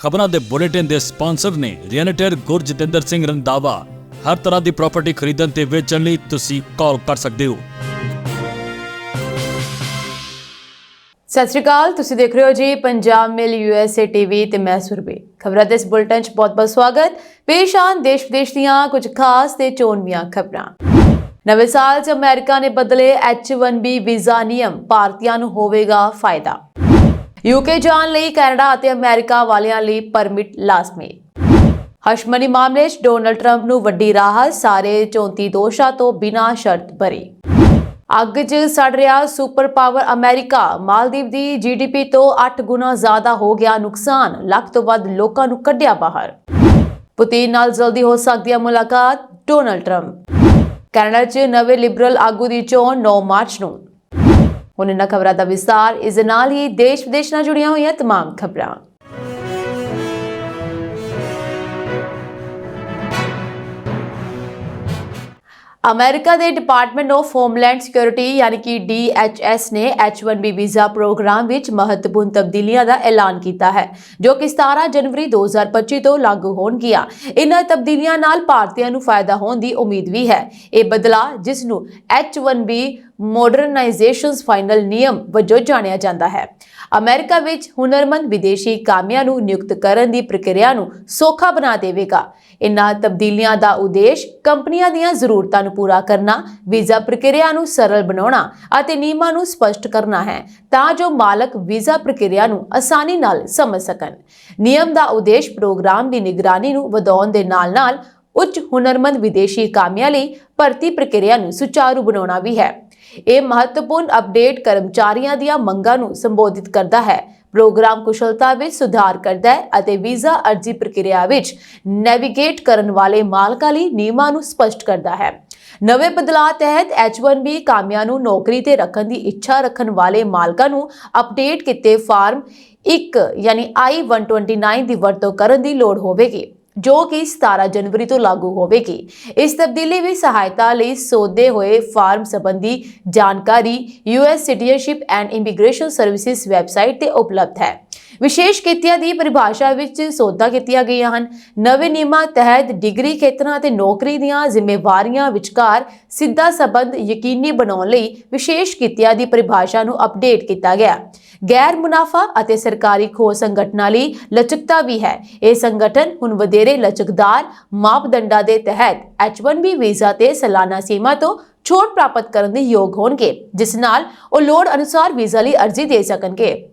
ਖਬਰਾਂ ਦੇ ਬੁਲੇਟਿਨ ਦੇ ਸਪਾਂਸਰ ਨੇ ਰੀਅਲਟਰ ਗੁਰਜਿੰਦਰ ਸਿੰਘ ਰੰਧਾਵਾ। ਹਰ ਤਰ੍ਹਾਂ ਦੀ ਪ੍ਰਾਪਰਟੀ ਖਰੀਦਣ ਤੇ ਵੇਚਣ ਲਈ ਤੁਸੀਂ ਕਾਲ ਕਰ ਸਕਦੇ ਹੋ। ਸਤਿ ਸ਼੍ਰੀ ਅਕਾਲ, ਤੁਸੀਂ ਦੇਖ ਰਹੇ ਹੋ ਜੀ ਪੰਜਾਬ ਮੇਲ USA ਟੀਵੀ ਤੇ ਮੈਂ ਸੁਰਬੀ। ਖਬਰਾਂ ਦੇ ਇਸ ਬੁਲੇਟਿਨ 'ਚ ਬਹੁਤ-ਬਹੁਤ ਸਵਾਗਤ। ਪੇਸ਼ ਆਨ ਦੇਸ਼ ਵਿਦੇਸ਼ ਦੀਆਂ ਕੁਝ ਖਾਸ ਤੇ ਚੋਣਵੀਆਂ ਖਬਰਾਂ। ਨਵੇਂ ਸਾਲ 'ਚ ਅਮਰੀਕਾ ਨੇ ਬਦਲੇ H-1B ਵੀਜ਼ਾ ਨਿਯਮ, ਭਾਰਤੀਆਂ ਨੂੰ ਹੋਵੇਗਾ ਫਾਇਦਾ। UK ਜਾਣ ਲਈ ਕੈਨੇਡਾ ਅਤੇ ਅਮਰੀਕਾ ਵਾਲਿਆਂ ਲਈ ਪਰਮਿਟ ਲਾਜ਼ਮੀ। ਹਸ਼ਮਨੀ ਮਾਮਲੇ 'ਚ ਡੋਨਲਡ ਟਰੰਪ ਨੂੰ ਵੱਡੀ ਰਾਹਤ, ਸਾਰੇ 34 ਦੋਸ਼ਾਂ ਤੋਂ ਬਿਨਾਂ ਸ਼ਰਤ ਬਰੀ। ਅੱਗ 'ਚ ਸੜ ਰਿਹਾ ਸੁਪਰ ਪਾਵਰ ਅਮਰੀਕਾ, ਮਾਲਦੀਵ ਦੀ GDP ਤੋਂ 8 ਗੁਣਾ ਜ਼ਿਆਦਾ ਹੋ ਗਿਆ ਨੁਕਸਾਨ, ਲੱਖ ਤੋਂ ਵੱਧ ਲੋਕਾਂ ਨੂੰ ਕੱਢਿਆ ਬਾਹਰ। ਪੁਤਿਨ ਨਾਲ ਜਲਦੀ ਹੋ ਸਕਦੀ ਹੈ ਮੁਲਾਕਾਤ, ਡੋਨਲਡ ਟਰੰਪ। ਕੈਨੇਡਾ 'ਚ ਨਵੇਂ ਲਿਬਰਲ ਆਗੂ ਦੀ ਚੋਣ 9 ਮਾਰਚ ਨੂੰ। ਹੁਣ ਇਹਨਾਂ ਖਬਰਾਂ ਦਾ ਵਿਸਤਾਰ। ਇਸ ਦੇ ਨਾਲ ਹੀ ਦੇਸ਼ ਵਿਦੇਸ਼ ਨਾਲ ਜੁੜੀਆਂ ਹੋਈਆਂ तमाम ਖਬਰਾਂ। ਅਮਰੀਕਾ ਦੇ ਡਿਪਾਰਟਮੈਂਟ ਆਫ ਹੋਮਲੈਂਡ ਸਿਕਿਉਰਿਟੀ ਯਾਨੀ ਕਿ DHS ਨੇ H-1B ਵੀਜ਼ਾ ਪ੍ਰੋਗਰਾਮ ਵਿੱਚ ਮਹੱਤਵਪੂਰਨ ਤਬਦੀਲੀਆਂ ਦਾ ਐਲਾਨ ਕੀਤਾ ਹੈ, ਜੋ ਕਿ 17 ਜਨਵਰੀ 2025 ਤੋਂ ਲਾਗੂ ਹੋਣਗੀਆਂ। ਇਨ੍ਹਾਂ ਤਬਦੀਲੀਆਂ ਨਾਲ ਭਾਰਤੀਆਂ ਨੂੰ ਫਾਇਦਾ ਹੋਣ ਦੀ ਉਮੀਦ ਵੀ ਹੈ। ਇਹ ਬਦਲਾਅ, ਜਿਸ ਨੂੰ H-1B ਮੋਡਰਨਾਈਜੇਸ਼ਨ ਫਾਈਨਲ ਨਿਯਮ ਵਜੋਂ ਜਾਣਿਆ ਜਾਂਦਾ ਹੈ, ਅਮਰੀਕਾ ਵਿੱਚ ਹੁਨਰਮੰਦ ਵਿਦੇਸ਼ੀ ਕਾਮਿਆਂ ਨੂੰ ਨਿਯੁਕਤ ਕਰਨ ਦੀ ਪ੍ਰਕਿਰਿਆ ਨੂੰ ਸੌਖਾ ਬਣਾ ਦੇਵੇਗਾ। ਇਨ੍ਹਾਂ ਤਬਦੀਲੀਆਂ ਦਾ ਉਦੇਸ਼ ਕੰਪਨੀਆਂ ਦੀਆਂ ਜ਼ਰੂਰਤਾਂ ਨੂੰ ਪੂਰਾ ਕਰਨਾ, ਵੀਜ਼ਾ ਪ੍ਰਕਿਰਿਆ ਨੂੰ ਸਰਲ ਬਣਾਉਣਾ ਅਤੇ ਨਿਯਮਾਂ ਨੂੰ ਸਪਸ਼ਟ ਕਰਨਾ ਹੈ, ਤਾਂ ਜੋ ਮਾਲਕ ਵੀਜ਼ਾ ਪ੍ਰਕਿਰਿਆ ਨੂੰ ਆਸਾਨੀ ਨਾਲ ਸਮਝ ਸਕਣ। ਨਿਯਮ ਦਾ ਉਦੇਸ਼ ਪ੍ਰੋਗਰਾਮ ਦੀ ਨਿਗਰਾਨੀ ਨੂੰ ਵਧਾਉਣ ਦੇ ਨਾਲ-ਨਾਲ ਉੱਚ ਹੁਨਰਮੰਦ ਵਿਦੇਸ਼ੀ ਕਾਮਿਆਂ ਲਈ ਭਰਤੀ ਪ੍ਰਕਿਰਿਆ ਨੂੰ ਸੁਚਾਰੂ ਬਣਾਉਣਾ ਵੀ ਹੈ। ਇਹ ਮਹੱਤਵਪੂਰਨ ਅਪਡੇਟ ਕਰਮਚਾਰੀਆਂ ਦੀਆਂ ਮੰਗਾਂ ਨੂੰ ਸੰਬੋਧਿਤ ਕਰਦਾ ਹੈ, ਪ੍ਰੋਗਰਾਮ ਕੁਸ਼ਲਤਾ ਵਿੱਚ ਸੁਧਾਰ ਕਰਦਾ ਹੈ ਅਤੇ ਵੀਜ਼ਾ ਅਰਜ਼ੀ ਪ੍ਰਕਿਰਿਆ ਵਿੱਚ ਨੈਵੀਗੇਟ ਕਰਨ ਵਾਲੇ ਮਾਲਕਾਂ ਲਈ ਨਿਯਮਾਂ ਨੂੰ ਸਪਸ਼ਟ ਕਰਦਾ ਹੈ। ਨਵੇਂ ਬਦਲਾਅ ਤਹਿਤ H-1B ਕਾਮਿਆਂ ਨੂੰ ਨੌਕਰੀ ਤੇ ਰੱਖਣ ਦੀ ਇੱਛਾ ਰੱਖਣ ਵਾਲੇ ਮਾਲਕਾਂ ਨੂੰ ਅਪਡੇਟ ਕੀਤੇ ਫਾਰਮ 1 ਯਾਨੀ I-129 ਦੀ ਵਰਤੋਂ ਕਰਨ ਦੀ ਲੋੜ ਹੋਵੇਗੀ, ਜੋ ਕਿ 17 ਜਨਵਰੀ ਤੋਂ ਲਾਗੂ ਹੋਵੇਗੀ। ਇਸ ਤਬਦੀਲੀ ਵਿੱਚ ਸਹਾਇਤਾ ਲਈ ਸੋਧੇ ਹੋਏ ਫਾਰਮ ਸੰਬੰਧੀ ਜਾਣਕਾਰੀ US citizenship and immigration services website ਤੇ ਉਪਲਬਧ ਹੈ। ਵਿਸ਼ੇਸ਼ ਕਿੱਤਿਆਂ ਦੀ ਪਰਿਭਾਸ਼ਾ ਵਿੱਚ ਸੋਧਾਂ ਕੀਤੀਆਂ ਗਈਆਂ ਹਨ। ਨਵੇਂ ਨਿਯਮਾਂ ਤਹਿਤ ਡਿਗਰੀ ਖੇਤਰਾਂ ਅਤੇ ਨੌਕਰੀ ਦੀਆਂ ਜ਼ਿੰਮੇਵਾਰੀਆਂ ਵਿਚਕਾਰ ਸਿੱਧਾ ਸੰਬੰਧ ਯਕੀਨੀ ਬਣਾਉਣ ਲਈ ਵਿਸ਼ੇਸ਼ ਕਿੱਤਿਆਂ ਦੀ ਪਰਿਭਾਸ਼ਾ ਨੂੰ ਅਪਡੇਟ ਕੀਤਾ ਗਿਆ। ਗੈਰ ਮੁਨਾਫਾ ਅਤੇ ਸਰਕਾਰੀ ਖੋਜ ਸੰਗਠਨਾਂ ਲਈ ਲਚਕਤਾ ਵੀ ਹੈ। ਇਹ ਸੰਗਠਨ ਹੁਣ ਵਧੇਰੇ ਲਚਕਦਾਰ ਮਾਪਦੰਡਾਂ ਦੇ ਤਹਿਤ H-1B ਵੀਜ਼ਾ ਤੇ ਸਾਲਾਨਾ ਸੀਮਾ ਤੋਂ ਛੋਟ ਪ੍ਰਾਪਤ ਕਰਨ ਦੇ ਯੋਗ ਹੋਣਗੇ, ਜਿਸ ਨਾਲ ਉਹ ਲੋੜ ਅਨੁਸਾਰ ਵੀਜ਼ਾ ਲਈ ਅਰਜ਼ੀ ਦੇ ਸਕਣਗੇ।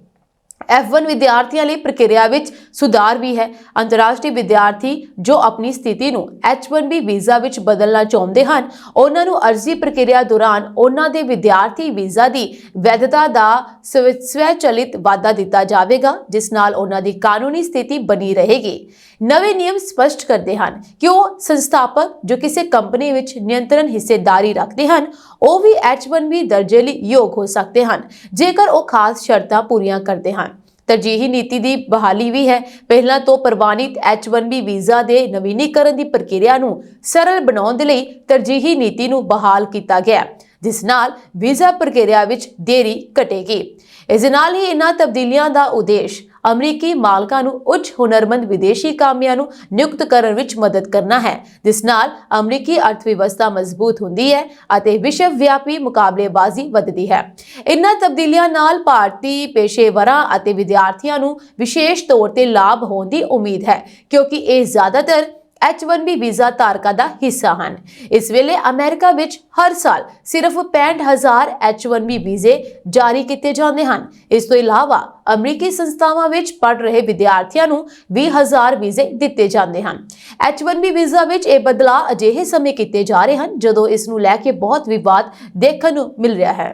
F1 ਵਿਦਿਆਰਥੀਆਂ ਲਈ ਪ੍ਰਕਿਰਿਆ ਵਿੱਚ ਸੁਧਾਰ ਵੀ ਹੈ। ਅੰਤਰਰਾਸ਼ਟਰੀ ਵਿਦਿਆਰਥੀ ਜੋ ਆਪਣੀ ਸਥਿਤੀ ਨੂੰ H-1B ਵੀਜ਼ਾ ਵਿੱਚ ਬਦਲਣਾ ਚਾਹੁੰਦੇ ਹਨ, ਉਹਨਾਂ ਨੂੰ ਅਰਜ਼ੀ ਪ੍ਰਕਿਰਿਆ ਦੌਰਾਨ ਉਹਨਾਂ ਦੇ ਵਿਦਿਆਰਥੀ ਵੀਜ਼ਾ ਦੀ ਵੈਧਤਾ ਦਾ ਸਵੈਚਲਿਤ ਵਾਧਾ ਦਿੱਤਾ ਜਾਵੇਗਾ, ਜਿਸ ਨਾਲ ਉਹਨਾਂ ਦੀ ਕਾਨੂੰਨੀ ਸਥਿਤੀ ਬਣੀ ਰਹੇਗੀ। ਨਵੇਂ ਨਿਯਮ ਸਪਸ਼ਟ ਕਰਦੇ ਹਨ ਕਿ ਉਹ ਸੰਸਥਾਪਕ ਜੋ ਕਿਸੇ ਕੰਪਨੀ ਵਿੱਚ ਨਿਯੰਤਰਣ ਹਿੱਸੇਦਾਰੀ ਰੱਖਦੇ ਹਨ, ਉਹ ਵੀ H-1B ਦਰਜੇ ਲਈ ਯੋਗ ਹੋ ਸਕਦੇ ਹਨ, ਜੇਕਰ ਉਹ ਖਾਸ ਸ਼ਰਤਾਂ ਪੂਰੀਆਂ ਕਰਦੇ ਹਨ। ਤਰਜੀਹੀ ਨੀਤੀ ਦੀ ਬਹਾਲੀ ਵੀ ਹੈ। ਪਹਿਲਾਂ ਤੋਂ ਪ੍ਰਵਾਨਿਤ H-1B ਵੀਜ਼ਾ ਦੇ ਨਵੀਨੀਕਰਨ ਦੀ ਪ੍ਰਕਿਰਿਆ ਨੂੰ ਸਰਲ ਬਣਾਉਣ ਦੇ ਲਈ ਤਰਜੀਹੀ ਨੀਤੀ ਨੂੰ ਬਹਾਲ ਕੀਤਾ ਗਿਆ, ਜਿਸ ਨਾਲ ਵੀਜ਼ਾ ਪ੍ਰਕਿਰਿਆ ਵਿੱਚ ਦੇਰੀ ਘਟੇਗੀ। ਇਸ ਦੇ ਨਾਲ ਹੀ ਇਹਨਾਂ ਤਬਦੀਲੀਆਂ ਦਾ ਉਦੇਸ਼ ਅਮਰੀਕੀ ਮਾਲਕਾਂ ਨੂੰ ਉੱਚ ਹੁਨਰਮੰਦ ਵਿਦੇਸ਼ੀ ਕਾਮਿਆਂ ਨੂੰ ਨਿਯੁਕਤ ਕਰਨ ਵਿੱਚ ਮਦਦ ਕਰਨਾ ਹੈ, ਜਿਸ ਨਾਲ ਅਮਰੀਕੀ ਅਰਥਵਿਵਸਥਾ ਮਜ਼ਬੂਤ ਹੁੰਦੀ ਹੈ ਅਤੇ ਵਿਸ਼ਵ ਵਿਆਪੀ ਮੁਕਾਬਲੇਬਾਜ਼ੀ ਵਧਦੀ ਹੈ। ਇਹਨਾਂ ਤਬਦੀਲੀਆਂ ਨਾਲ ਭਾਰਤੀ ਪੇਸ਼ੇਵਰਾਂ ਅਤੇ ਵਿਦਿਆਰਥੀਆਂ ਨੂੰ ਵਿਸ਼ੇਸ਼ ਤੌਰ ਤੇ ਲਾਭ ਹੋਣ ਦੀ ਉਮੀਦ ਹੈ, ਕਿਉਂਕਿ ਇਹ ਜ਼ਿਆਦਾਤਰ H-1B ਵੀਜ਼ਾ ਧਾਰਕਾਂ ਦਾ ਹਿੱਸਾ ਹਨ। ਇਸ ਵੇਲੇ ਅਮਰੀਕਾ ਵਿੱਚ ਹਰ ਸਾਲ ਸਿਰਫ 65,000 H-1B ਵੀਜ਼ੇ ਜਾਰੀ ਕੀਤੇ ਜਾਂਦੇ ਹਨ। ਇਸ ਤੋਂ ਇਲਾਵਾ ਅਮਰੀਕੀ ਸੰਸਥਾਵਾਂ ਵਿੱਚ ਪੜ੍ਹ ਰਹੇ ਵਿਦਿਆਰਥੀਆਂ ਨੂੰ 20,000 ਵੀਜ਼ੇ ਦਿੱਤੇ ਜਾਂਦੇ ਹਨ। H-1B ਵੀਜ਼ਾ ਵਿੱਚ ਇਹ ਬਦਲਾਅ ਅਜਿਹੇ ਸਮੇਂ ਕੀਤੇ ਜਾ ਰਹੇ ਹਨ ਜਦੋਂ ਇਸ ਨੂੰ ਲੈ ਕੇ ਬਹੁਤ ਵਿਵਾਦ ਦੇਖਣ ਨੂੰ ਮਿਲ ਰਿਹਾ ਹੈ।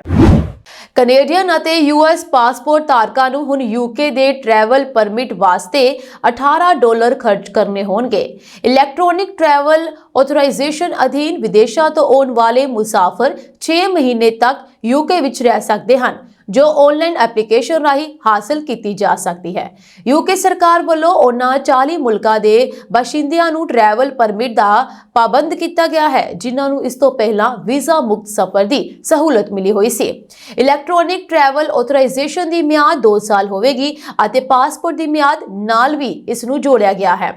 ਕੈਨੇਡੀਅਨ ਅਤੇ US ਪਾਸਪੋਰਟ ਧਾਰਕਾਂ ਨੂੰ ਹੁਣ UK ਦੇ ਟਰੈਵਲ ਪਰਮਿਟ ਵਾਸਤੇ $18 ਖਰਚ ਕਰਨੇ ਹੋਣਗੇ। ਇਲੈਕਟ੍ਰੋਨਿਕ ਟਰੈਵਲ ਆਥੋਰਾਈਜ਼ੇਸ਼ਨ ਅਧੀਨ ਵਿਦੇਸ਼ਾਂ ਤੋਂ ਆਉਣ ਵਾਲੇ ਮੁਸਾਫਰ 6 ਮਹੀਨੇ ਤੱਕ UK ਵਿੱਚ ਰਹਿ ਸਕਦੇ ਹਨ। ਜੋ ਆਨਲਾਈਨ ਐਪਲੀਕੇਸ਼ਨ ਰਾਹੀਂ ਹਾਸਲ ਕੀਤੀ ਜਾ ਸਕਦੀ ਹੈ। ਯੂਕੇ ਸਰਕਾਰ ਵੱਲੋਂ ਉਹਨਾਂ 40 ਮੁਲਕਾਂ ਦੇ ਬਾਸ਼ਿੰਦਿਆਂ ਨੂੰ ਟਰੈਵਲ ਪਰਮਿਟ ਦਾ ਪਾਬੰਦ ਕੀਤਾ ਗਿਆ ਹੈ ਜਿਨ੍ਹਾਂ ਨੂੰ ਇਸ ਤੋਂ ਪਹਿਲਾਂ ਵੀਜ਼ਾ ਮੁਕਤ ਸਫ਼ਰ ਦੀ ਸਹੂਲਤ ਮਿਲੀ ਹੋਈ ਸੀ। ਇਲੈਕਟ੍ਰੋਨਿਕ ਟਰੈਵਲ ਆਥੋਰਾਈਜ਼ੇਸ਼ਨ ਦੀ ਮਿਆਦ 2 ਸਾਲ ਹੋਵੇਗੀ ਅਤੇ ਪਾਸਪੋਰਟ ਦੀ ਮਿਆਦ ਨਾਲ ਵੀ ਇਸ ਨੂੰ ਜੋੜਿਆ ਗਿਆ ਹੈ।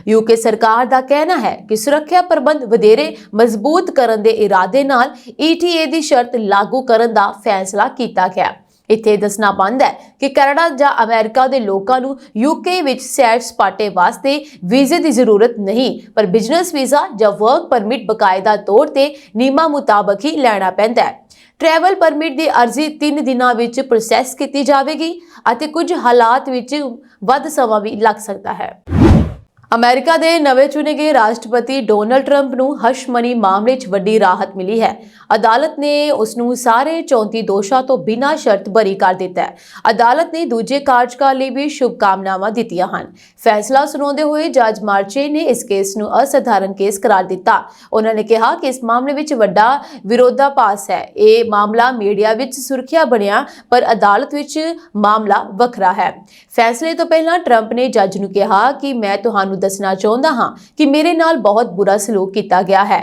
ਯੂਕੇ ਸਰਕਾਰ ਦਾ ਕਹਿਣਾ ਹੈ ਕਿ ਸੁਰੱਖਿਆ ਪ੍ਰਬੰਧ ਵਧੇਰੇ ਮਜ਼ਬੂਤ ਕਰਨ ਦੇ ਇਰਾਦੇ ਨਾਲ ETA ਦੀ ਸ਼ਰਤ ਲਾਗੂ ਕਰਨ ਦਾ ਫੈਸਲਾ ਕੀਤਾ ਗਿਆ। ਇੱਥੇ ਦੱਸਣਾ ਬੰਦ ਹੈ ਕਿ ਕੈਨੇਡਾ ਜਾਂ ਅਮਰੀਕਾ ਦੇ ਲੋਕਾਂ ਨੂੰ ਯੂਕੇ ਵਿੱਚ ਸੈਰ ਸਪਾਟੇ ਵਾਸਤੇ ਵੀਜ਼ੇ ਦੀ ਜ਼ਰੂਰਤ ਨਹੀਂ, ਪਰ ਬਿਜ਼ਨਸ ਵੀਜ਼ਾ ਜਾਂ ਵਰਕ ਪਰਮਿਟ ਬਕਾਇਦਾ ਤੌਰ ਤੇ ਨਿਯਮਾਂ ਮੁਤਾਬਕ ਹੀ ਲੈਣਾ ਪੈਂਦਾ ਹੈ। ਟਰੈਵਲ ਪਰਮਿਟ ਦੀ ਅਰਜ਼ੀ 3 ਦਿਨਾਂ ਵਿੱਚ ਪ੍ਰੋਸੈਸ ਕੀਤੀ ਜਾਵੇਗੀ ਅਤੇ ਕੁਝ ਹਾਲਾਤ ਵਿੱਚ ਵੱਧ ਸਮਾਂ ਵੀ ਲੱਗ ਸਕਦਾ ਹੈ। ਅਮਰੀਕਾ ਦੇ ਨਵੇਂ ਚੁਣੇ ਗਏ ਰਾਸ਼ਟਰਪਤੀ ਡੋਨਾਲਡ ਟਰੰਪ ਨੂੰ ਹਸ਼ ਮਨੀ ਮਾਮਲੇ 'ਚ ਵੱਡੀ ਰਾਹਤ ਮਿਲੀ ਹੈ। ਅਦਾਲਤ ਨੇ ਉਸ ਨੂੰ ਸਾਰੇ 34 ਦੋਸ਼ਾਂ ਤੋਂ ਬਿਨਾਂ ਸ਼ਰਤ ਬਰੀ ਕਰ ਦਿੱਤਾ ਹੈ। ਅਦਾਲਤ ਨੇ ਦੂਜੇ ਕਾਰਜਕਾਲ ਲਈ ਵੀ ਸ਼ੁਭਕਾਮਨਾਵਾਂ ਦਿੱਤੀਆਂ ਹਨ। ਫੈਸਲਾ ਸੁਣਾਉਂਦੇ ਹੋਏ ਜੱਜ ਮਾਰਚੇ ਨੇ ਇਸ ਕੇਸ ਨੂੰ ਅਸਧਾਰਨ ਕੇਸ ਕਰਾਰ ਦਿੱਤਾ। ਉਹਨਾਂ ਨੇ ਕਿਹਾ ਕਿ ਇਸ ਮਾਮਲੇ ਵਿੱਚ ਵੱਡਾ ਵਿਰੋਧਾਭਾਸ ਹੈ। ਇਹ ਮਾਮਲਾ ਮੀਡੀਆ ਵਿੱਚ ਸੁਰਖੀਆਂ ਬਣਿਆ, ਪਰ ਅਦਾਲਤ ਵਿੱਚ ਮਾਮਲਾ ਵੱਖਰਾ ਹੈ। ਫੈਸਲੇ ਤੋਂ ਪਹਿਲਾਂ ਟਰੰਪ ਨੇ ਜੱਜ ਨੂੰ ਕਿਹਾ ਕਿ ਮੈਂ ਤੁਹਾਨੂੰ ਦੱਸਣਾ ਚਾਹੁੰਦਾ ਹਾਂ ਕਿ ਮੇਰੇ ਨਾਲ ਬਹੁਤ ਬੁਰਾ ਸਲੂਕ ਕੀਤਾ ਗਿਆ ਹੈ।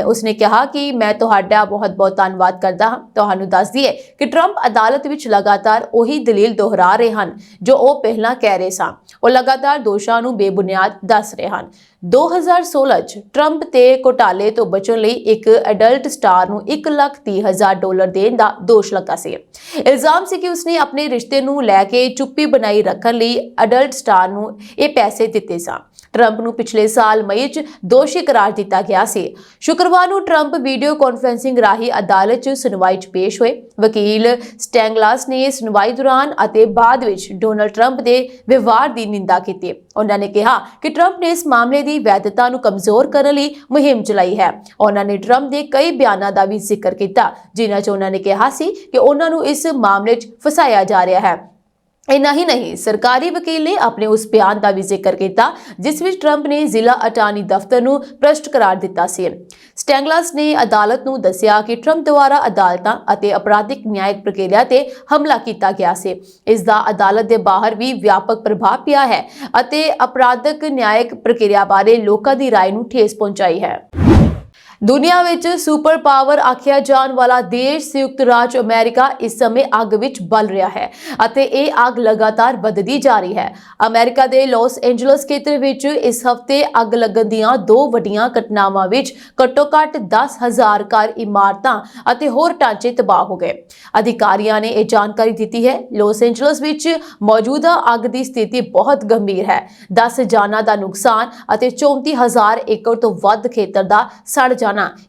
ਉਸਨੇ ਕਿਹਾ ਕਿ ਮੈਂ ਤੁਹਾਡਾ ਬਹੁਤ-ਬਹੁਤ ਧੰਨਵਾਦ ਕਰਦਾ ਹਾਂ। ਤੁਹਾਨੂੰ ਦੱਸ ਦਈਏ ਕਿ ਟਰੰਪ ਅਦਾਲਤ ਵਿੱਚ ਲਗਾਤਾਰ ਉਹੀ ਦਲੀਲ ਦੁਹਰਾ ਰਹੇ ਹਨ ਜੋ ਉਹ ਪਹਿਲਾਂ ਕਹਿ ਰਹੇ ਸਨ। ਉਹ ਲਗਾਤਾਰ ਦੋਸ਼ਾਂ ਨੂੰ ਬੇਬੁਨਿਆਦ ਦੱਸ ਰਹੇ ਹਨ। 2016 ਚ ਟਰੰਪ ਤੇ ਘੁਟਾਲੇ ਤੋਂ ਬਚਣ ਲਈ ਇੱਕ ਅਡਲਟ ਸਟਾਰ ਨੂੰ $1,30,000 ਦੇਣ ਦਾ ਦੋਸ਼ ਲੱਗਾ ਸੀ। ਇਲਜ਼ਾਮ ਸੀ ਕਿ ਉਸਨੇ ਆਪਣੇ ਰਿਸ਼ਤੇ ਨੂੰ ਲੈ ਕੇ ਚੁੱਪੀ ਬਣਾਈ ਰੱਖਣ ਲਈ ਅਡਲਟ ਸਟਾਰ ਨੂੰ ਇਹ ਪੈਸੇ ਦਿੱਤੇ ਸਨ। ਟਰੰਪ ਨੂੰ ਪਿਛਲੇ ਸਾਲ ਮਈ 'ਚ ਦੋਸ਼ੀ ਕਰਾਰ ਦਿੱਤਾ ਗਿਆ ਸੀ। ਸ਼ੁੱਕਰਵਾਰ ਨੂੰ ਟਰੰਪ ਵੀਡੀਓ ਕਾਨਫਰੰਸਿੰਗ ਰਾਹੀਂ ਅਦਾਲਤ 'ਚ ਸੁਣਵਾਈ 'ਚ ਪੇਸ਼ ਹੋਏ। ਵਕੀਲ ਸਟੈਂਗਲਾਸ ਨੇ ਸੁਣਵਾਈ ਦੌਰਾਨ ਅਤੇ ਬਾਅਦ ਵਿੱਚ ਡੋਨਾਲਡ ਟਰੰਪ ਦੇ ਵਿਵਹਾਰ ਦੀ ਨਿੰਦਾ ਕੀਤੀ। ਉਹਨਾਂ ਨੇ ਕਿਹਾ ਕਿ ਟਰੰਪ ਨੇ ਇਸ ਮਾਮਲੇ ਦੀ ਵੈਧਤਾ ਨੂੰ ਕਮਜ਼ੋਰ ਕਰਨ ਲਈ ਮੁਹਿੰਮ ਚਲਾਈ ਹੈ। ਉਹਨਾਂ ਨੇ ਟਰੰਪ ਦੇ ਕਈ ਬਿਆਨਾਂ ਦਾ ਵੀ ਜ਼ਿਕਰ ਕੀਤਾ ਜਿਨ੍ਹਾਂ 'ਚ ਉਹਨਾਂ ਨੇ ਕਿਹਾ ਸੀ ਕਿ ਉਹਨਾਂ ਨੂੰ ਇਸ ਮਾਮਲੇ 'ਚ ਫਸਾਇਆ ਜਾ ਰਿਹਾ ਹੈ। ਇੰਨਾ ਹੀ ਨਹੀਂ, ਸਰਕਾਰੀ ਵਕੀਲ ਨੇ ਆਪਣੇ ਉਸ ਬਿਆਨ ਦਾ ਵੀ ਜ਼ਿਕਰ ਕੀਤਾ ਜਿਸ ਵਿੱਚ ਟਰੰਪ ਨੇ ਜ਼ਿਲ੍ਹਾ ਅਟਾਰਨੀ ਦਫ਼ਤਰ ਨੂੰ ਭ੍ਰਸ਼ਟ ਕਰਾਰ ਦਿੱਤਾ ਸੀ। ਸਟੈਂਗਲਾਸ ਨੇ ਅਦਾਲਤ ਨੂੰ ਦੱਸਿਆ ਕਿ ਟਰੰਪ ਦੁਆਰਾ ਅਦਾਲਤਾਂ ਅਤੇ ਅਪਰਾਧਿਕ ਨਿਆਇਕ ਪ੍ਰਕਿਰਿਆ ਤੇ ਹਮਲਾ ਕੀਤਾ ਗਿਆ ਸੀ। ਇਸ ਦਾ ਅਦਾਲਤ ਦੇ ਬਾਹਰ ਵੀ ਵਿਆਪਕ ਪ੍ਰਭਾਵ ਪਿਆ ਹੈ ਅਤੇ ਅਪਰਾਧਿਕ ਨਿਆਇਕ ਪ੍ਰਕਿਰਿਆ ਬਾਰੇ ਲੋਕਾਂ ਦੀ ਰਾਏ ਨੂੰ ਠੇਸ ਪਹੁੰਚਾਈ ਹੈ। ਦੁਨੀਆ ਵਿੱਚ ਸੁਪਰ ਪਾਵਰ ਆਖਿਆ ਜਾਣ ਵਾਲਾ ਦੇਸ਼ ਸੰਯੁਕਤ ਰਾਜ ਅਮਰੀਕਾ ਇਸ ਸਮੇਂ ਅੱਗ ਵਿੱਚ ਬਲ ਰਿਹਾ ਹੈ ਅਤੇ ਇਹ ਅੱਗ ਲਗਾਤਾਰ ਵੱਧਦੀ ਜਾ ਰਹੀ ਹੈ। ਅਮਰੀਕਾ ਦੇ ਲਾਸ ਐਂਜਲਸ ਖੇਤਰ ਵਿੱਚ ਇਸ ਹਫ਼ਤੇ ਅੱਗ ਲੱਗਣ ਦੀਆਂ 2 ਵੱਡੀਆਂ ਘਟਨਾਵਾਂ ਵਿੱਚ ਘੱਟੋ-ਘੱਟ 10,000 ਘਰ, ਇਮਾਰਤਾਂ ਅਤੇ ਹੋਰ ਢਾਂਚੇ ਤਬਾਹ ਹੋ ਗਏ। ਅਧਿਕਾਰੀਆਂ ਨੇ ਇਹ ਜਾਣਕਾਰੀ ਦਿੱਤੀ ਹੈ। ਲਾਸ ਐਂਜਲਸ ਵਿੱਚ ਮੌਜੂਦਾ ਅੱਗ ਦੀ ਸਥਿਤੀ ਬਹੁਤ ਗੰਭੀਰ ਹੈ। 10 ਜਾਨਾਂ ਦਾ ਨੁਕਸਾਨ ਅਤੇ 34,000 ਏਕੜ ਤੋਂ ਵੱਧ ਖੇਤਰ ਦਾ ਸੜ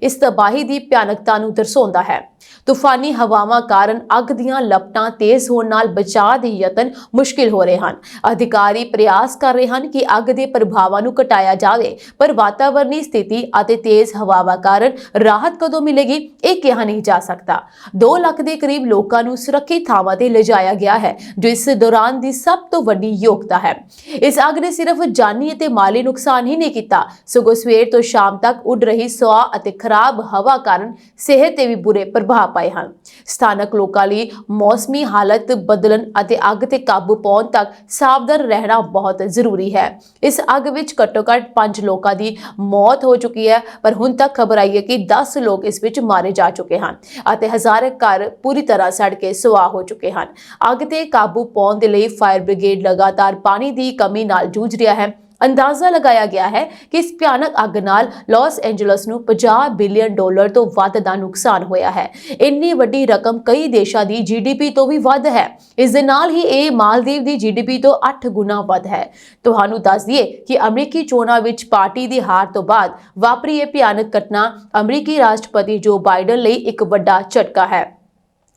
ਇਸ ਤਬਾਹੀ ਦੀ ਭਿਆਨਕਤਾ ਨੂੰ ਦਰਸਾਉਂਦਾ ਹੈ। ਤੂਫਾਨੀ ਹਵਾਵਾਂ ਕਾਰਨ ਅੱਗ ਦੀਆਂ ਲਪਟਾਂ ਤੇਜ਼ ਹੋਣ ਨਾਲ ਬਚਾਅ ਦੇ ਯਤਨ ਮੁਸ਼ਕਿਲ ਹੋ ਰਹੇ ਹਨ। ਅਧਿਕਾਰੀ ਪ੍ਰਯਾਸ ਕਰ ਰਹੇ ਹਨ ਕਿ ਅੱਗ ਦੇ ਪ੍ਰਭਾਵਾਂ ਨੂੰ ਘਟਾਇਆ ਜਾਵੇ, ਪਰ ਵਾਤਾਵਰਣੀ ਸਥਿਤੀ ਅਤੇ ਤੇਜ਼ ਹਵਾਵਾਂ ਕਾਰਨ ਰਾਹਤ ਕਦੋਂ ਮਿਲੇਗੀ ਇਹ ਕਿਹਾ ਨਹੀਂ ਜਾ ਸਕਦਾ। 2 ਲੱਖ ਦੇ ਕਰੀਬ ਲੋਕਾਂ ਨੂੰ ਸੁਰੱਖਿਅਤ ਥਾਵਾਂ ਤੇ ਲਿਜਾਇਆ ਗਿਆ ਹੈ ਜੋ ਇਸ ਦੌਰਾਨ ਦੀ ਸਭ ਤੋਂ ਵੱਡੀ ਯੋਗਤਾ ਹੈ। ਇਸ ਅੱਗ ਨੇ ਸਿਰਫ ਜਾਨੀ ਅਤੇ ਮਾਲੀ ਨੁਕਸਾਨ ਹੀ ਨਹੀਂ ਕੀਤਾ, ਸਗੋਂ ਸਵੇਰ ਤੋਂ ਸ਼ਾਮ ਤੱਕ ਉੱਡ ਰਹੀ ਸੁਆਹ ਅਤੇ ਖਰਾਬ ਹਵਾ ਕਾਰਨ ਸਿਹਤ ਤੇ ਵੀ ਬੁਰੇ ਪ੍ਰਭਾਵ ਪਾਏ ਹਨ। ਸਥਾਨਕ ਲੋਕਾਂ ਲਈ ਮੌਸਮੀ ਹਾਲਤ ਬਦਲਣ ਅਤੇ ਅੱਗ ਤੇ ਕਾਬੂ ਪਾਉਣ ਤੱਕ ਸਾਵਧਾਨ ਰਹਿਣਾ ਬਹੁਤ ਜ਼ਰੂਰੀ ਹੈ। ਇਸ ਅੱਗ ਵਿੱਚ ਘੱਟੋ-ਘੱਟ 5 ਲੋਕਾਂ ਦੀ ਮੌਤ ਹੋ ਚੁੱਕੀ ਹੈ, ਪਰ ਹੁਣ ਤੱਕ ਖਬਰ ਆਈ ਹੈ ਕਿ 10 ਲੋਕ ਇਸ ਵਿੱਚ ਮਾਰੇ ਜਾ ਚੁੱਕੇ ਹਨ ਅਤੇ ਹਜ਼ਾਰਾਂ ਘਰ ਪੂਰੀ ਤਰ੍ਹਾਂ ਸੜ ਕੇ ਸੁਆਹ ਹੋ ਚੁੱਕੇ ਹਨ। ਅੱਗ ਤੇ ਕਾਬੂ ਪਾਉਣ ਦੇ ਲਈ ਫਾਇਰ ਬ੍ਰਿਗੇਡ ਲਗਾਤਾਰ ਪਾਣੀ ਦੀ ਕਮੀ ਨਾਲ ਜੂਝ ਰਿਹਾ ਹੈ। ਅੰਦਾਜ਼ਾ ਲਗਾਇਆ ਗਿਆ ਹੈ ਕਿ ਇਸ ਭਿਆਨਕ ਅੱਗ ਨਾਲ ਲਾਸ ਐਂਜਲਸ ਨੂੰ $50 ਬਿਲੀਅਨ ਤੋਂ ਵੱਧ ਦਾ ਨੁਕਸਾਨ ਹੋਇਆ ਹੈ। ਇੰਨੀ ਵੱਡੀ ਰਕਮ ਕਈ ਦੇਸ਼ਾਂ ਦੀ GDP ਤੋਂ ਵੀ ਵੱਧ ਹੈ। ਇਸ ਦੇ ਨਾਲ ਹੀ ਇਹ ਮਾਲਦੀਵ ਦੀ GDP ਤੋਂ 8 ਗੁਣਾ ਵੱਧ ਹੈ। ਤੁਹਾਨੂੰ ਦੱਸ ਦਈਏ ਕਿ ਅਮਰੀਕੀ ਚੋਣਾਂ ਵਿੱਚ ਪਾਰਟੀ ਦੀ ਹਾਰ ਤੋਂ ਬਾਅਦ ਵਾਪਰੀ ਇਹ ਭਿਆਨਕ ਘਟਨਾ ਅਮਰੀਕੀ ਰਾਸ਼ਟਰਪਤੀ ਜੋ ਬਾਈਡਨ ਲਈ ਇੱਕ ਵੱਡਾ ਝਟਕਾ ਹੈ।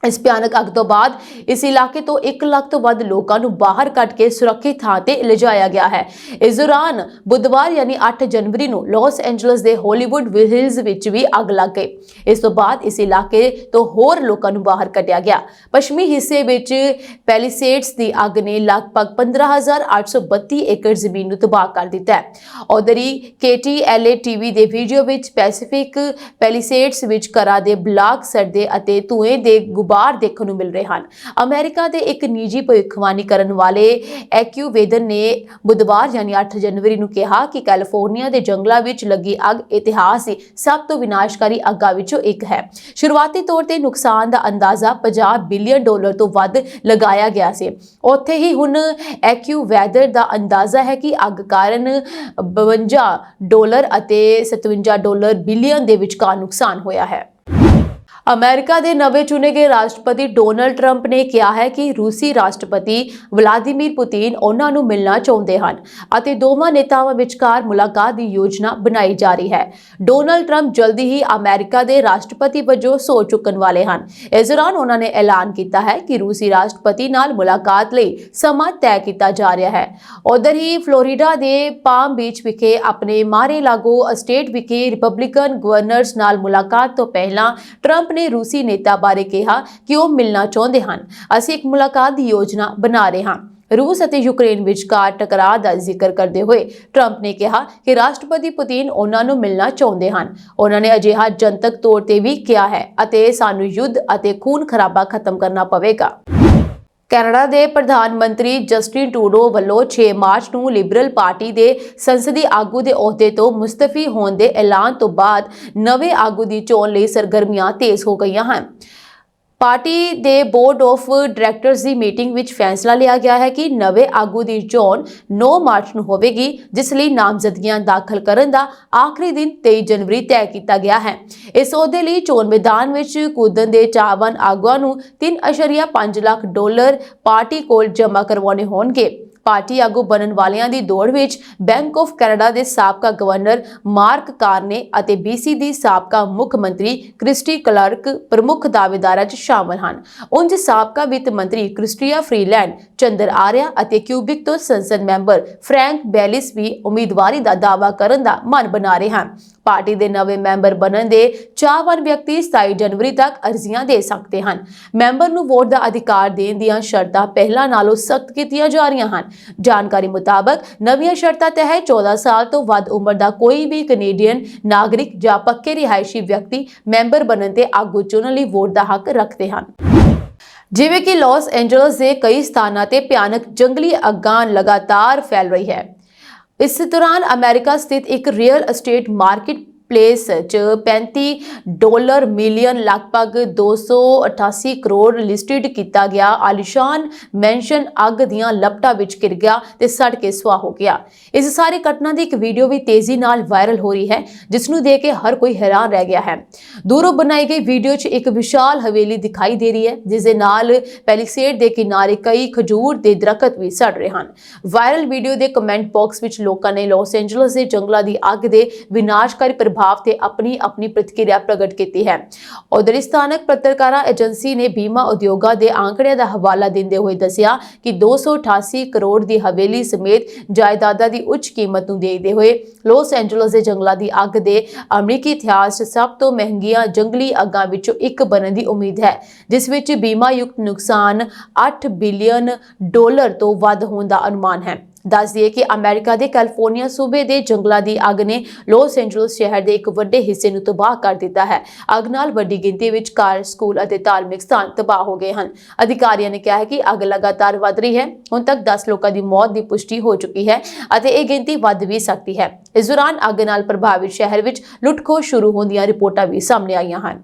ਇਸ ਭਿਆਨਕ ਅੱਗ ਤੋਂ ਬਾਅਦ ਇਸ ਇਲਾਕੇ ਤੋਂ 1 ਲੱਖ ਤੋਂ ਵੱਧ ਲੋਕਾਂ ਨੂੰ ਬਾਹਰ ਕੱਢ ਕੇ ਸੁਰੱਖਿਅਤ ਥਾਂ ਤੇ ਲਿਜਾਇਆ ਗਿਆ ਹੈ। ਇਸ ਦੌਰਾਨ ਬੁੱਧਵਾਰ ਯਾਨੀ 8 ਜਨਵਰੀ ਨੂੰ ਲਾਸ ਐਂਜਲਸ ਦੇ ਹਾਲੀਵੁੱਡ ਹਿਲਸ ਵਿੱਚ ਵੀ ਅੱਗ ਲੱਗ ਗਈ। ਇਸ ਤੋਂ ਬਾਅਦ ਇਸ ਇਲਾਕੇ ਤੋਂ ਹੋਰ ਲੋਕਾਂ ਨੂੰ ਬਾਹਰ ਕੱਢਿਆ ਗਿਆ। ਪੱਛਮੀ ਹਿੱਸੇ ਵਿੱਚ ਪੈਲੀਸੇਡਸ ਦੀ ਅੱਗ ਨੇ ਲਗਭਗ 15,832 ਏਕੜ ਜ਼ਮੀਨ ਨੂੰ ਤਬਾਹ ਕਰ ਦਿੱਤਾ ਹੈ। ਉਧਰੀ KTLA TV ਦੇ ਵੀਡੀਓ ਵਿੱਚ ਪੈਸੀਫਿਕ ਪੈਲੀਸੇਡਸ ਵਿੱਚ ਘਰਾਂ ਦੇ ਬਲਾਕ ਸੜਦੇ ਅਤੇ ਧੂਏ ਦੇ ਗੁਬਾਰ ਦੇਖਣ ਨੂੰ ਮਿਲ ਰਹੇ ਹਨ। ਅਮਰੀਕਾ ਦੇ ਇੱਕ ਨਿੱਜੀ ਭਵਿੱਖਬਾਣੀ ਕਰਨ ਵਾਲੇ ਐਕਿਊਵੇਦਨ ਨੇ ਬੁੱਧਵਾਰ ਯਾਨੀ 8 ਜਨਵਰੀ ਨੂੰ ਕਿਹਾ ਕਿ ਕੈਲੀਫੋਰਨੀਆ ਦੇ ਜੰਗਲਾਂ ਵਿੱਚ ਲੱਗੀ ਅੱਗ ਇਤਿਹਾਸ ਦੀ ਸਭ ਤੋਂ ਵਿਨਾਸ਼ਕਾਰੀ ਅੱਗਾਂ ਵਿੱਚੋਂ ਇੱਕ ਹੈ। ਸ਼ੁਰੂਆਤੀ ਤੌਰ ਤੇ ਨੁਕਸਾਨ ਦਾ ਅੰਦਾਜ਼ਾ $50 ਬਿਲੀਅਨ ਤੋਂ ਵੱਧ ਲਗਾਇਆ ਗਿਆ ਸੀ। ਉੱਥੇ ਹੀ ਹੁਣ ਐਕਿਊਵੇਦਰ ਦਾ ਅੰਦਾਜ਼ਾ ਹੈ ਕਿ ਅੱਗ ਕਾਰਨ $52 ਅਤੇ $57 ਬਿਲੀਅਨ ਦੇ ਵਿਚਕਾਰ ਨੁਕਸਾਨ ਹੋਇਆ ਹੈ। ਅਮਰੀਕਾ ਦੇ ਨਵੇਂ ਚੁਣੇ ਗਏ ਰਾਸ਼ਟਰਪਤੀ ਡੋਨਾਲਡ ਟਰੰਪ ਨੇ ਕਿਹਾ ਹੈ ਕਿ ਰੂਸੀ ਰਾਸ਼ਟਰਪਤੀ ਵਲਾਦੀਮੀਰ ਪੁਤਿਨ ਉਹਨਾਂ ਨੂੰ ਮਿਲਣਾ ਚਾਹੁੰਦੇ ਹਨ ਅਤੇ ਦੋਵਾਂ ਨੇਤਾਵਾਂ ਵਿਚਕਾਰ ਮੁਲਾਕਾਤ ਦੀ ਯੋਜਨਾ ਬਣਾਈ ਜਾ ਰਹੀ ਹੈ। ਡੋਨਾਲਡ ਟਰੰਪ ਜਲਦੀ ਹੀ ਅਮਰੀਕਾ ਦੇ ਰਾਸ਼ਟਰਪਤੀ ਵਜੋਂ ਸਹੁੰ ਚੁੱਕਣ ਵਾਲੇ ਹਨ। ਇਸ ਦੌਰਾਨ ਉਹਨਾਂ ਨੇ ਐਲਾਨ ਕੀਤਾ ਹੈ ਕਿ ਰੂਸੀ ਰਾਸ਼ਟਰਪਤੀ ਨਾਲ ਮੁਲਾਕਾਤ ਲਈ ਸਮਾਂ ਤੈਅ ਕੀਤਾ ਜਾ ਰਿਹਾ ਹੈ। ਉਧਰ ਹੀ ਫਲੋਰੀਡਾ ਦੇ ਪਾਮ ਬੀਚ ਵਿਖੇ ਆਪਣੇ ਮਾਰੇ-ਲਾਗੋ ਅਸਟੇਟ ਵਿਖੇ ਰਿਪਬਲਿਕਨ ਗਵਰਨਰਸ ਨਾਲ ਮੁਲਾਕਾਤ ਤੋਂ ਪਹਿਲਾਂ ਟਰੰਪ ਨੇ ਰੂਸੀ ਨੇਤਾ ਬਾਰੇ ਕਿਹਾ ਕਿ ਉਹ ਮਿਲਣਾ ਚਾਹੁੰਦੇ ਹਨ। ਅਸੀਂ ਇੱਕ ਮੁਲਾਕਾਤ ਦੀ ਯੋਜਨਾ ਬਣਾ ਰਹੇ ਹਾਂ। ਰੂਸ ਅਤੇ ਯੂਕਰੇਨ ਵਿਚਕਾਰ ਟਕਰਾਅ ਦਾ ਜ਼ਿਕਰ ਕਰਦੇ ਹੋਏ ਟਰੰਪ ਨੇ ਕਿਹਾ ਕਿ ਰਾਸ਼ਟਰਪਤੀ ਪੁਤਿਨ ਉਹਨਾਂ ਨੂੰ ਮਿਲਣਾ ਚਾਹੁੰਦੇ ਹਨ। ਉਹਨਾਂ ਨੇ ਅਜਿਹਾ ਜਨਤਕ ਤੌਰ ਤੇ ਵੀ ਕਿਹਾ ਹੈ ਅਤੇ ਸਾਨੂੰ ਯੁੱਧ ਅਤੇ ਖੂਨ ਖਰਾਬਾ ਖਤਮ ਕਰਨਾ ਪਵੇਗਾ। ਕੈਨੇਡਾ ਦੇ ਪ੍ਰਧਾਨ ਮੰਤਰੀ ਜਸਟਿਨ ਟਰੂਡੋ ਵੱਲੋਂ 6 ਮਾਰਚ ਨੂੰ ਲਿਬਰਲ ਪਾਰਟੀ ਦੇ ਸੰਸਦੀ ਆਗੂ ਦੇ ਅਹੁਦੇ ਤੋਂ ਮੁਸਤਫੀ ਹੋਣ ਦੇ ਐਲਾਨ ਤੋਂ ਬਾਅਦ ਨਵੇਂ ਆਗੂ ਦੀ ਚੋਣ ਲਈ ਸਰਗਰਮੀਆਂ ਤੇਜ਼ ਹੋ ਗਈਆਂ ਹਨ। ਪਾਰਟੀ ਦੇ board of directors the meeting ਵਿੱਚ ਫੈਸਲਾ ਲਿਆ ਗਿਆ ਹੈ ਕਿ ਨਵੇਂ ਆਗੂ ਦੀ ਚੋਣ 9 ਮਾਰਚ ਨੂੰ ਹੋਵੇਗੀ, ਜਿਸ ਲਈ ਨਾਮਜ਼ਦਗੀਆਂ ਦਾਖਲ ਕਰਨ ਦਾ ਆਖਰੀ ਦਿਨ 23 ਜਨਵਰੀ ਤੈਅ ਕੀਤਾ ਗਿਆ ਹੈ। ਇਸ ਅਹੁਦੇ ਲਈ ਚੋਣ ਮੈਦਾਨ ਵਿੱਚ ਕੂਦਣ ਦੇ ਚਾਹਵਾਨ ਆਗੂਆਂ ਨੂੰ $3.5 ਲੱਖ ਪਾਰਟੀ ਕੋਲ ਜਮ੍ਹਾਂ ਕਰਵਾਉਣੇ ਹੋਣਗੇ। ਪਾਰਟੀ ਆਗੂ ਬਣਨ ਵਾਲਿਆਂ ਦੀ ਦੌੜ ਵਿੱਚ ਬੈਂਕ ਆਫ ਕੈਨੇਡਾ ਦੇ ਸਾਬਕਾ ਗਵਰਨਰ ਮਾਰਕ ਕਾਰਨੇ ਅਤੇ BC ਦੀ ਸਾਬਕਾ ਮੁੱਖ ਮੰਤਰੀ ਕ੍ਰਿਸਟੀ ਕਲਰਕ ਪ੍ਰਮੁੱਖ ਦਾਅਵੇਦਾਰਾਂ 'ਚ ਸ਼ਾਮਲ ਹਨ। ਉਂਝ ਸਾਬਕਾ ਵਿੱਤ ਮੰਤਰੀ ਕ੍ਰਿਸਟੀਆ ਫਰੀਲੈਂਡ, ਚੰਦਰ ਆਰਿਆ ਅਤੇ ਕਿਊਬਿਕ ਤੋਂ ਸੰਸਦ ਮੈਂਬਰ ਫਰੈਂਕ ਬੈਲਿਸ ਵੀ ਉਮੀਦਵਾਰੀ ਦਾ ਦਾਅਵਾ ਕਰਨ ਦਾ ਮਨ ਬਣਾ ਰਹੇ ਹਨ। ਪਾਰਟੀ ਦੇ ਨਵੇਂ ਮੈਂਬਰ ਬਣਨ ਦੇ ਚਾਹਵਾਨ ਵਿਅਕਤੀ 27 ਜਨਵਰੀ ਤੱਕ ਅਰਜ਼ੀਆਂ ਦੇ ਸਕਦੇ ਹਨ। ਮੈਂਬਰ ਨੂੰ ਵੋਟ ਦਾ ਅਧਿਕਾਰ ਦੇਣ ਦੀਆਂ ਸ਼ਰਤਾਂ ਪਹਿਲਾਂ ਨਾਲੋਂ ਸਖਤ ਕੀਤੀਆਂ ਜਾ ਰਹੀਆਂ ਹਨ। ਜਾਣਕਾਰੀ ਮੁਤਾਬਕ ਨਵੀਆਂ ਸ਼ਰਤਾਂ ਤਹਿਤ 14 ਸਾਲ ਤੋਂ ਵੱਧ ਉਮਰ ਦਾ ਕੋਈ ਵੀ ਕੈਨੇਡੀਅਨ ਨਾਗਰਿਕ ਜਾਂ ਪੱਕੇ ਰਿਹਾਇਸ਼ੀ ਵਿਅਕਤੀ ਮੈਂਬਰ ਬਣਨ ਤੇ ਆਗੂ ਚੁਣਨ ਲਈ ਵੋਟ ਦਾ ਹੱਕ ਰੱਖਦੇ ਹਨ। ਜਿਵੇਂ ਕਿ ਲਾਸ ਐਂਜਲਸ ਦੇ ਕਈ ਸਥਾਨਾਂ ਤੇ ਭਿਆਨਕ ਜੰਗਲੀ ਅੱਗਾਂ ਲਗਾਤਾਰ ਫੈਲ ਰਹੀ ਹੈ। ਇਸ ਦੌਰਾਨ ਅਮਰੀਕਾ ਸਥਿਤ ਇੱਕ ਰੀਅਲ ਅਸਟੇਟ ਮਾਰਕੀਟ ਪਲੇਸ 'ਚ $35 ਮਿਲੀਅਨ ਲਗਭਗ 288 ਕਰੋੜ ਲਿਸਟਡ ਕੀਤਾ ਗਿਆ ਆਲੀਸ਼ਾਨ ਮੈਂਸ਼ਨ ਅੱਗ ਦੀਆਂ ਲਪਟਾਂ ਵਿੱਚ ਘਿਰ ਗਿਆ ਤੇ ਸੜ ਕੇ ਸੁਆਹ ਹੋ ਗਿਆ। ਇਸ ਸਾਰੀ ਘਟਨਾ ਦੀ ਇੱਕ ਵੀਡੀਓ ਵੀ ਤੇਜ਼ੀ ਨਾਲ ਵਾਇਰਲ ਹੋ ਰਹੀ ਹੈ, ਜਿਸ ਨੂੰ ਦੇਖ ਕੇ ਹਰ ਕੋਈ ਹੈਰਾਨ ਰਹਿ ਗਿਆ ਹੈ। ਦੂਰੋਂ ਬਣਾਈ ਗਈ ਵੀਡੀਓ 'ਚ ਇੱਕ ਵਿਸ਼ਾਲ ਹਵੇਲੀ ਦਿਖਾਈ ਦੇ ਰਹੀ ਹੈ, ਜਿਸ ਦੇ ਨਾਲ ਪੈਲਿਸੇਡ ਦੇ ਕਿਨਾਰੇ ਕਈ ਖਜੂਰ ਦੇ ਦਰਖਤ ਵੀ ਸੜ ਰਹੇ ਹਨ। ਵਾਇਰਲ ਵੀਡੀਓ ਦੇ ਕਮੈਂਟ ਬਾਕਸ ਵਿੱਚ ਲੋਕਾਂ ਨੇ ਲਾਸ ਐਂਜਲਸ ਦੇ ਜੰਗਲਾਂ ਦੀ ਅੱਗ ਦੇ ਵਿਨਾਸ਼ਕਾਰੀ ਪ੍ਰਭਾਵ ਤੇ ਆਪਣੀ ਪ੍ਰਤੀਕਿਰਿਆ ਪ੍ਰਗਟ ਕੀਤੀ ਹੈ। ਉਧਰ ਸਥਾਨਕ ਪੱਤਰਕਾਰਾਂ ਏਜੰਸੀ ਨੇ ਬੀਮਾ ਉਦਯੋਗਾਂ ਦੇ ਆંકੜਿਆਂ ਦਾ ਹਵਾਲਾ ਦਿੰਦੇ ਹੋਏ ਦੱਸਿਆ ਕਿ 288 ਕਰੋੜ ਦੀ ਹਵੇਲੀ ਸਮੇਤ ਜਾਇਦਾਦਾਂ ਦੀ ਉੱਚ ਕੀਮਤ ਨੂੰ ਦੇਖਦੇ ਹੋਏ ਲਾਸ ਐਂਜਲਸ ਦੇ ਜੰਗਲਾਂ ਦੀ ਅੱਗ ਦੇ ਅਮਰੀਕੀ ਇਤਿਹਾਸ 'ਚ ਸਭ ਤੋਂ ਮਹਿੰਗੀਆਂ ਜੰਗਲੀ ਅੱਗਾਂ ਵਿੱਚੋਂ ਇੱਕ ਬਣਨ ਦੀ ਉਮੀਦ ਹੈ, ਜਿਸ ਵਿੱਚ ਬੀਮਾ-ਯੁਕਤ ਨੁਕਸਾਨ $8 ਬਿਲੀਅਨ ਤੋਂ ਵੱਧ ਹੋਣ ਦਾ ਅਨੁਮਾਨ ਹੈ। ਦੱਸ ਦਈਏ ਕਿ ਅਮਰੀਕਾ ਦੇ ਕੈਲੀਫੋਰਨੀਆ ਸੂਬੇ ਦੇ ਜੰਗਲਾਂ ਦੀ ਅੱਗ ਨੇ ਲਾਸ ਐਂਜਲਸ ਸ਼ਹਿਰ ਦੇ ਇੱਕ ਵੱਡੇ ਹਿੱਸੇ ਨੂੰ ਤਬਾਹ ਕਰ ਦਿੱਤਾ ਹੈ। ਅੱਗ ਨਾਲ ਵੱਡੀ ਗਿਣਤੀ ਵਿੱਚ ਘਰ, ਸਕੂਲ ਅਤੇ ਧਾਰਮਿਕ ਸਥਾਨ ਤਬਾਹ ਹੋ ਗਏ ਹਨ। ਅਧਿਕਾਰੀਆਂ ਨੇ ਕਿਹਾ ਹੈ ਕਿ ਅੱਗ ਲਗਾਤਾਰ ਵਧ ਰਹੀ ਹੈ। ਹੁਣ ਤੱਕ 10 ਲੋਕਾਂ ਦੀ ਮੌਤ ਦੀ ਪੁਸ਼ਟੀ ਹੋ ਚੁੱਕੀ ਹੈ ਅਤੇ ਇਹ ਗਿਣਤੀ ਵੱਧ ਵੀ ਸਕਦੀ ਹੈ। ਇਸ ਦੌਰਾਨ ਅੱਗ ਨਾਲ ਪ੍ਰਭਾਵਿਤ ਸ਼ਹਿਰ ਵਿੱਚ ਲੁੱਟ-ਖੋਹ ਸ਼ੁਰੂ ਹੋਣ ਦੀਆਂ ਰਿਪੋਰਟਾਂ ਵੀ ਸਾਹਮਣੇ ਆਈਆਂ ਹਨ।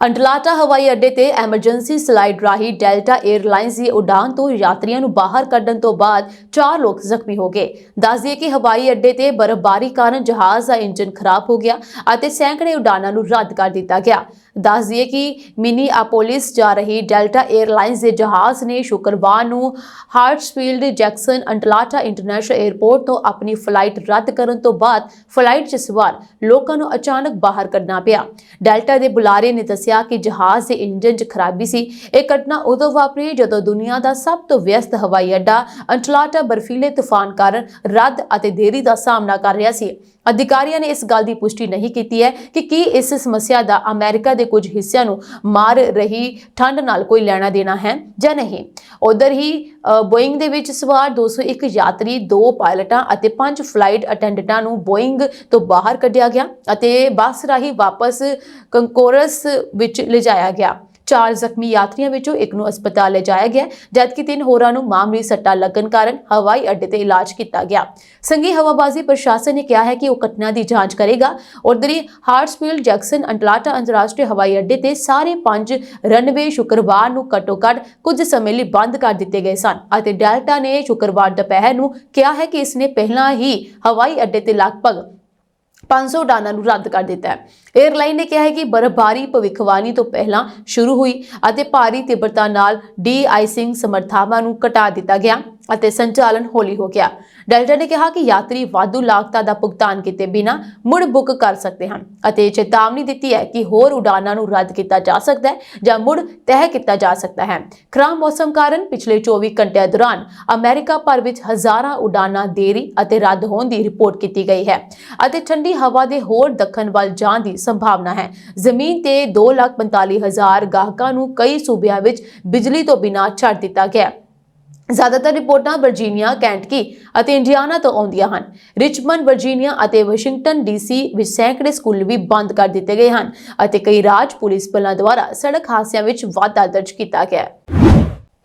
ਅਟਲਾਂਟਾ ਹਵਾਈ ਅੱਡੇ ਤੇ ਐਮਰਜੈਂਸੀ ਸਲਾਈਡ ਰਾਹੀਂ ਡੈਲਟਾ 에ਅਰਲਾਈਨਸ ਦੀ ਉਡਾਨ ਤੋਂ ਯਾਤਰੀਆਂ ਨੂੰ ਬਾਹਰ ਕੱਢਣ ਤੋਂ ਬਾਅਦ 4 ਲੋਕ ਜ਼ਖਮੀ ਹੋ ਗਏ। ਦੱਸ ਦਈਏ ਕਿ ਹਵਾਈ ਅੱਡੇ ਤੇ ਬਰਫ਼ਬਾਰੀ ਕਾਰਨ ਜਹਾਜ਼ ਦਾ ਇੰਜਨ ਖਰਾਬ ਹੋ ਗਿਆ ਅਤੇ ਸੈਂਕੜੇ ਉਡਾਨਾਂ ਨੂੰ ਰੱਦ ਕਰ ਦਿੱਤਾ ਗਿਆ। ਦੱਸ ਦਈਏ ਕਿ ਮਿਨੀਆਪੋਲਿਸ ਜਾ ਰਹੀ ਡੈਲਟਾ 에ਅਰਲਾਈਨਸ ਦੇ ਜਹਾਜ਼ ਨੇ ਸ਼ੁੱਕਰਵਾਰ ਨੂੰ ਹਾਰਟਸਫੀਲਡ ਜੈਕਸਨ ਅਟਲਾਂਟਾ ਇੰਟਰਨੈਸ਼ਨਲ 에ਅਰਪੋਰਟ ਤੋਂ ਆਪਣੀ ਫਲਾਈਟ ਰੱਦ ਕਰਨ ਤੋਂ ਬਾਅਦ ਫਲਾਈਟ 'ਚ ਸਵਾਰ ਲੋਕਾਂ ਨੂੰ ਅਚਾਨਕ ਬਾਹਰ ਕੱਢਣਾ ਪਿਆ। ਡੈਲਟਾ ਦੇ ਬੁਲਾਰੇ ਨੇ ਦੱਸਿਆ ਕਿ ਜਹਾਜ਼ ਦੇ ਇੰਜਨ 'ਚ ਖਰਾਬੀ ਸੀ। ਇਹ ਘਟਨਾ ਉਦੋਂ ਵਾਪਰੀ ਜਦੋਂ ਦੁਨੀਆ ਦਾ ਸਭ ਤੋਂ ਵਿਅਸਤ ਹਵਾਈ ਅੱਡਾ ਅਟਲਾਂਟਾ ਬਰਫੀਲੇ ਤੂਫਾਨ ਕਾਰਨ ਰੱਦ ਅਤੇ ਦੇਰੀ ਦਾ ਸਾਹਮਣਾ ਕਰ ਰਿਹਾ ਸੀ। ਅਧਿਕਾਰੀਆਂ ਨੇ ਇਸ ਗੱਲ ਦੀ ਪੁਸ਼ਟੀ ਨਹੀਂ ਕੀਤੀ ਹੈ ਕਿ ਕੀ ਇਸ ਸਮੱਸਿਆ ਦਾ ਅਮਰੀਕਾ ਦੇ ਕੁਝ ਹਿੱਸਿਆਂ ਨੂੰ ਮਾਰ ਰਹੀ ਠੰਡ ਨਾਲ ਕੋਈ ਲੈਣਾ ਦੇਣਾ ਹੈ ਜਾਂ ਨਹੀਂ। ਉਧਰ ਹੀ ਬੋਇੰਗ ਦੇ ਵਿੱਚ ਸਵਾਰ 201 ਯਾਤਰੀ, 2 ਪਾਇਲਟਾਂ ਅਤੇ 5 ਫਲਾਈਟ ਅਟੈਂਡੈਂਟਾਂ ਨੂੰ ਬੋਇੰਗ ਤੋਂ ਬਾਹਰ ਕੱਢਿਆ ਗਿਆ ਅਤੇ ਬੱਸ ਰਾਹੀਂ ਵਾਪਸ ਕੰਕੋਰਸ ਵਿੱਚ ਲਿਜਾਇਆ ਗਿਆ। 4 ਜ਼ਖਮੀ ਯਾਤਰੀਆਂ ਵਿੱਚੋਂ ਇੱਕ ਨੂੰ ਹਸਪਤਾਲ ਲਿਜਾਇਆ ਗਿਆ, ਜਦਕਿ 3 ਹੋਰਾਂ ਨੂੰ ਮਾਮੂਲੀ ਸੱਟਾਂ ਲੱਗਣ ਕਾਰਨ ਹਵਾਈ ਅੱਡੇ ਤੇ ਇਲਾਜ ਕੀਤਾ ਗਿਆ। ਸੰਘੀ ਹਵਾਬਾਜ਼ੀ ਪ੍ਰਸ਼ਾਸਨ ਨੇ ਕਿਹਾ ਹੈ ਕਿ ਉਹ ਘਟਨਾ ਦੀ ਜਾਂਚ ਕਰੇਗਾ। ਉਧਰੀ ਹਾਰਟਸਫੀਲਡ ਜੈਕਸਨ ਅਟਲਾਂਟਾ ਅੰਤਰਰਾਸ਼ਟਰੀ ਹਵਾਈ ਅੱਡੇ ਤੇ ਸਾਰੇ 5 ਰਨਵੇ ਸ਼ੁੱਕਰਵਾਰ ਨੂੰ ਘੱਟੋ-ਘੱਟ ਕੁਝ ਸਮੇਂ ਲਈ ਬੰਦ ਕਰ ਦਿੱਤੇ ਗਏ ਸਨ ਅਤੇ ਡੈਲਟਾ ਨੇ ਸ਼ੁੱਕਰਵਾਰ ਦੁਪਹਿਰ ਨੂੰ ਕਿਹਾ ਹੈ ਕਿ ਇਸਨੇ ਪਹਿਲਾਂ ਹੀ ਹਵਾਈ ਅੱਡੇ ਤੇ ਲਗਭਗ 500 ਉਡਾਨਾਂ ਨੂੰ ਰੱਦ ਕਰ ਦਿੱਤਾ ਹੈ। 에ਅਰਲਾਈਨ ਨੇ ਕਿਹਾ ਹੈ ਕਿ ਬਰਫ਼ਬਾਰੀ ਭਵਿੱਖਬਾਣੀ ਤੋਂ ਪਹਿਲਾਂ ਸ਼ੁਰੂ ਹੋਈ ਅਤੇ ਭਾਰੀ ਤੀਬਰਤਾ ਨਾਲ ਡੀ-ਆਈਸਿੰਗ ਸਮਰੱਥਾਵਾਂ ਨੂੰ ਘਟਾ ਦਿੱਤਾ ਗਿਆ ਅਤੇ ਸੰਚਾਲਨ ਹੌਲੀ ਹੋ ਗਿਆ। ਡੈਲਟਾ ਨੇ ਕਿਹਾ ਕਿ ਯਾਤਰੀ ਵਾਧੂ ਲਾਗਤਾਂ ਦਾ ਭੁਗਤਾਨ ਕੀਤੇ ਬਿਨਾਂ ਮੁੜ ਬੁੱਕ ਕਰ ਸਕਦੇ ਹਨ ਅਤੇ ਚੇਤਾਵਨੀ ਦਿੱਤੀ ਹੈ ਕਿ ਹੋਰ ਉਡਾਨਾਂ ਨੂੰ ਰੱਦ ਕੀਤਾ ਜਾ ਸਕਦਾ ਹੈ ਜਾਂ ਮੁੜ ਤੈਅ ਕੀਤਾ ਜਾ ਸਕਦਾ ਹੈ। ਖਰਾਬ ਮੌਸਮ ਕਾਰਨ ਪਿਛਲੇ 24 ਘੰਟਿਆਂ ਦੌਰਾਨ ਅਮਰੀਕਾ ਭਰ ਵਿੱਚ ਹਜ਼ਾਰਾਂ ਉਡਾਨਾਂ ਦੇਰੀ ਅਤੇ ਰੱਦ ਹੋਣ ਦੀ ਰਿਪੋਰਟ ਕੀਤੀ ਗਈ ਹੈ ਅਤੇ ਠੰਡੀ ਹਵਾ ਦੇ ਹੋਰ ਦੱਖਣ ਵੱਲ ਜਾਣ ਦੀ ਸੰਭਾਵਨਾ ਹੈ। ਜ਼ਮੀਨ ਤੇ 2,45,000 ਗਾਹਕਾਂ ਨੂੰ ਕਈ ਸੂਬਿਆਂ ਵਿੱਚ ਬਿਜਲੀ ਤੋਂ ਬਿਨਾਂ ਛੱਡ ਦਿੱਤਾ ਗਿਆ। ਜ਼ਿਆਦਾਤਰ ਰਿਪੋਰਟਾਂ ਵਰਜੀਨੀਆ, ਕੈਂਟਕੀ ਅਤੇ ਇੰਡੀਆਨਾ ਤੋਂ ਆਉਂਦੀਆਂ ਹਨ। ਰਿਚਮੰਡ, ਵਰਜੀਨੀਆ ਅਤੇ ਵਾਸ਼ਿੰਗਟਨ ਡੀਸੀ ਵਿੱਚ ਸੈਂਕੜੇ ਸਕੂਲ ਵੀ ਬੰਦ ਕਰ ਦਿੱਤੇ ਗਏ ਹਨ ਅਤੇ ਕਈ ਰਾਜ ਪੁਲਿਸ ਬਲਾਂ ਦੁਆਰਾ ਸੜਕ ਹਾਦਸਿਆਂ ਵਿੱਚ ਵਾਧਾ ਦਰਜ ਕੀਤਾ ਗਿਆ ਹੈ।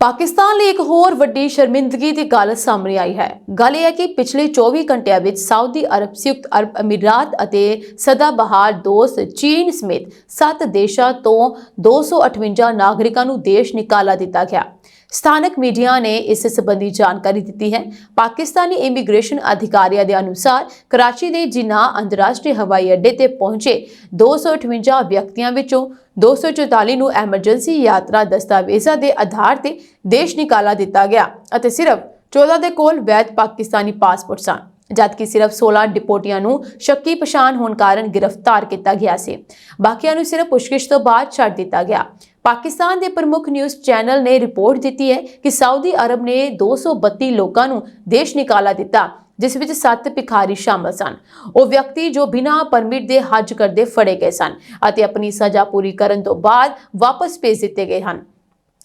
ਪਾਕਿਸਤਾਨ ਲਈ ਇੱਕ ਹੋਰ ਵੱਡੀ ਸ਼ਰਮਿੰਦਗੀ ਦੀ ਗੱਲ ਸਾਹਮਣੇ ਆਈ ਹੈ। ਗੱਲ ਇਹ ਹੈ ਕਿ ਪਿਛਲੇ 24 ਘੰਟਿਆਂ ਵਿੱਚ ਸਾਊਦੀ ਅਰਬ, ਸੰਯੁਕਤ ਅਰਬ ਅਮੀਰਾਤ ਅਤੇ ਸਦਾਬਹਾਰ ਦੋਸਤ ਚੀਨ ਸਮੇਤ 7 ਦੇਸ਼ਾਂ ਤੋਂ 258 ਨਾਗਰਿਕਾਂ ਨੂੰ ਦੇਸ਼ ਨਿਕਾਲਾ ਦਿੱਤਾ ਗਿਆ। ਸਥਾਨਕ ਮੀਡੀਆ ਨੇ ਇਸ ਸੰਬੰਧੀ ਜਾਣਕਾਰੀ ਦਿੱਤੀ ਹੈ। ਪਾਕਿਸਤਾਨੀ ਇਮੀਗ੍ਰੇਸ਼ਨ ਅਧਿਕਾਰੀਆਂ ਦੇ ਅਨੁਸਾਰ ਕਰਾਚੀ ਦੇ ਜਿਨਾਹ ਅੰਤਰਰਾਸ਼ਟਰੀ ਹਵਾਈ ਅੱਡੇ ਤੇ ਪਹੁੰਚੇ 258 ਵਿਅਕਤੀਆਂ ਵਿੱਚੋਂ 244 ਨੂੰ ਐਮਰਜੈਂਸੀ ਯਾਤਰਾ ਦਸਤਾਵੇਜ਼ਾਂ ਦੇ ਆਧਾਰ ਤੇ ਦੇਸ਼ ਨਿਕਾਲਾ ਦਿੱਤਾ ਗਿਆ ਅਤੇ ਸਿਰਫ 14 ਦੇ ਕੋਲ ਵੈਧ ਪਾਕਿਸਤਾਨੀ ਪਾਸਪੋਰਟ ਸਨ, ਜਦਕਿ ਸਿਰਫ 16 ਡਿਪੋਟੀਆਂ ਨੂੰ ਸ਼ੱਕੀ ਪਛਾਣ ਹੋਣ ਕਾਰਨ ਗ੍ਰਿਫਤਾਰ ਕੀਤਾ ਗਿਆ ਸੀ। ਬਾਕੀਆਂ ਨੂੰ ਸਿਰਫ ਪੁੱਛਗਿੱਛ ਤੋਂ ਬਾਅਦ ਛੱਡ ਦਿੱਤਾ ਗਿਆ। ਪਾਕਿਸਤਾਨ ਦੇ ਪ੍ਰਮੁੱਖ ਨਿਊਜ਼ ਚੈਨਲ ਨੇ ਰਿਪੋਰਟ ਦਿੱਤੀ ਹੈ ਕਿ ਸਾਊਦੀ ਅਰਬ ਨੇ 232 ਲੋਕਾਂ ਨੂੰ ਦੇਸ਼ ਨਿਕਾਲਾ ਦਿੱਤਾ, ਜਿਸ ਵਿੱਚ 7 ਭਿਖਾਰੀ ਸ਼ਾਮਲ ਸਨ। ਉਹ ਵਿਅਕਤੀ ਜੋ ਬਿਨਾਂ ਪਰਮਿਟ ਦੇ ਹੱਜ ਕਰਦੇ ਫੜੇ ਗਏ ਸਨ ਅਤੇ ਆਪਣੀ ਸਜ਼ਾ ਪੂਰੀ ਕਰਨ ਤੋਂ ਬਾਅਦ ਵਾਪਸ ਭੇਜ ਦਿੱਤੇ ਗਏ ਹਨ।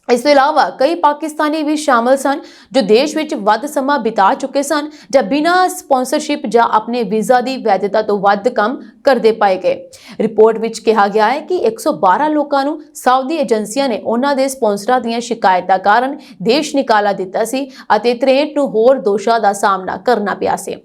ਇਸ ਤੋਂ ਇਲਾਵਾ ਕਈ ਪਾਕਿਸਤਾਨੀ ਵੀ ਸ਼ਾਮਲ ਸਨ ਜੋ ਦੇਸ਼ ਵਿੱਚ ਵੱਧ ਸਮਾਂ ਬਿਤਾ ਚੁੱਕੇ ਸਨ ਜਾਂ ਬਿਨਾਂ ਸਪਾਂਸਰਸ਼ਿਪ ਜਾਂ ਆਪਣੇ ਵੀਜ਼ਾ ਦੀ ਵੈਧਤਾ ਤੋਂ ਵੱਧ ਕੰਮ ਕਰਦੇ ਪਾਏ ਗਏ। ਰਿਪੋਰਟ ਵਿੱਚ ਕਿਹਾ ਗਿਆ ਹੈ ਕਿ 112 ਲੋਕਾਂ ਨੂੰ ਸਾਊਦੀ ਏਜੰਸੀਆਂ ਨੇ ਉਹਨਾਂ ਦੇ ਸਪਾਂਸਰਾਂ ਦੀਆਂ ਸ਼ਿਕਾਇਤਾਂ ਕਾਰਨ ਦੇਸ਼ ਨਿਕਾਲਾ ਦਿੱਤਾ ਸੀ ਅਤੇ 63 ਨੂੰ ਹੋਰ ਦੋਸ਼ਾਂ ਦਾ ਸਾਹਮਣਾ ਕਰਨਾ ਪਿਆ ਸੀ।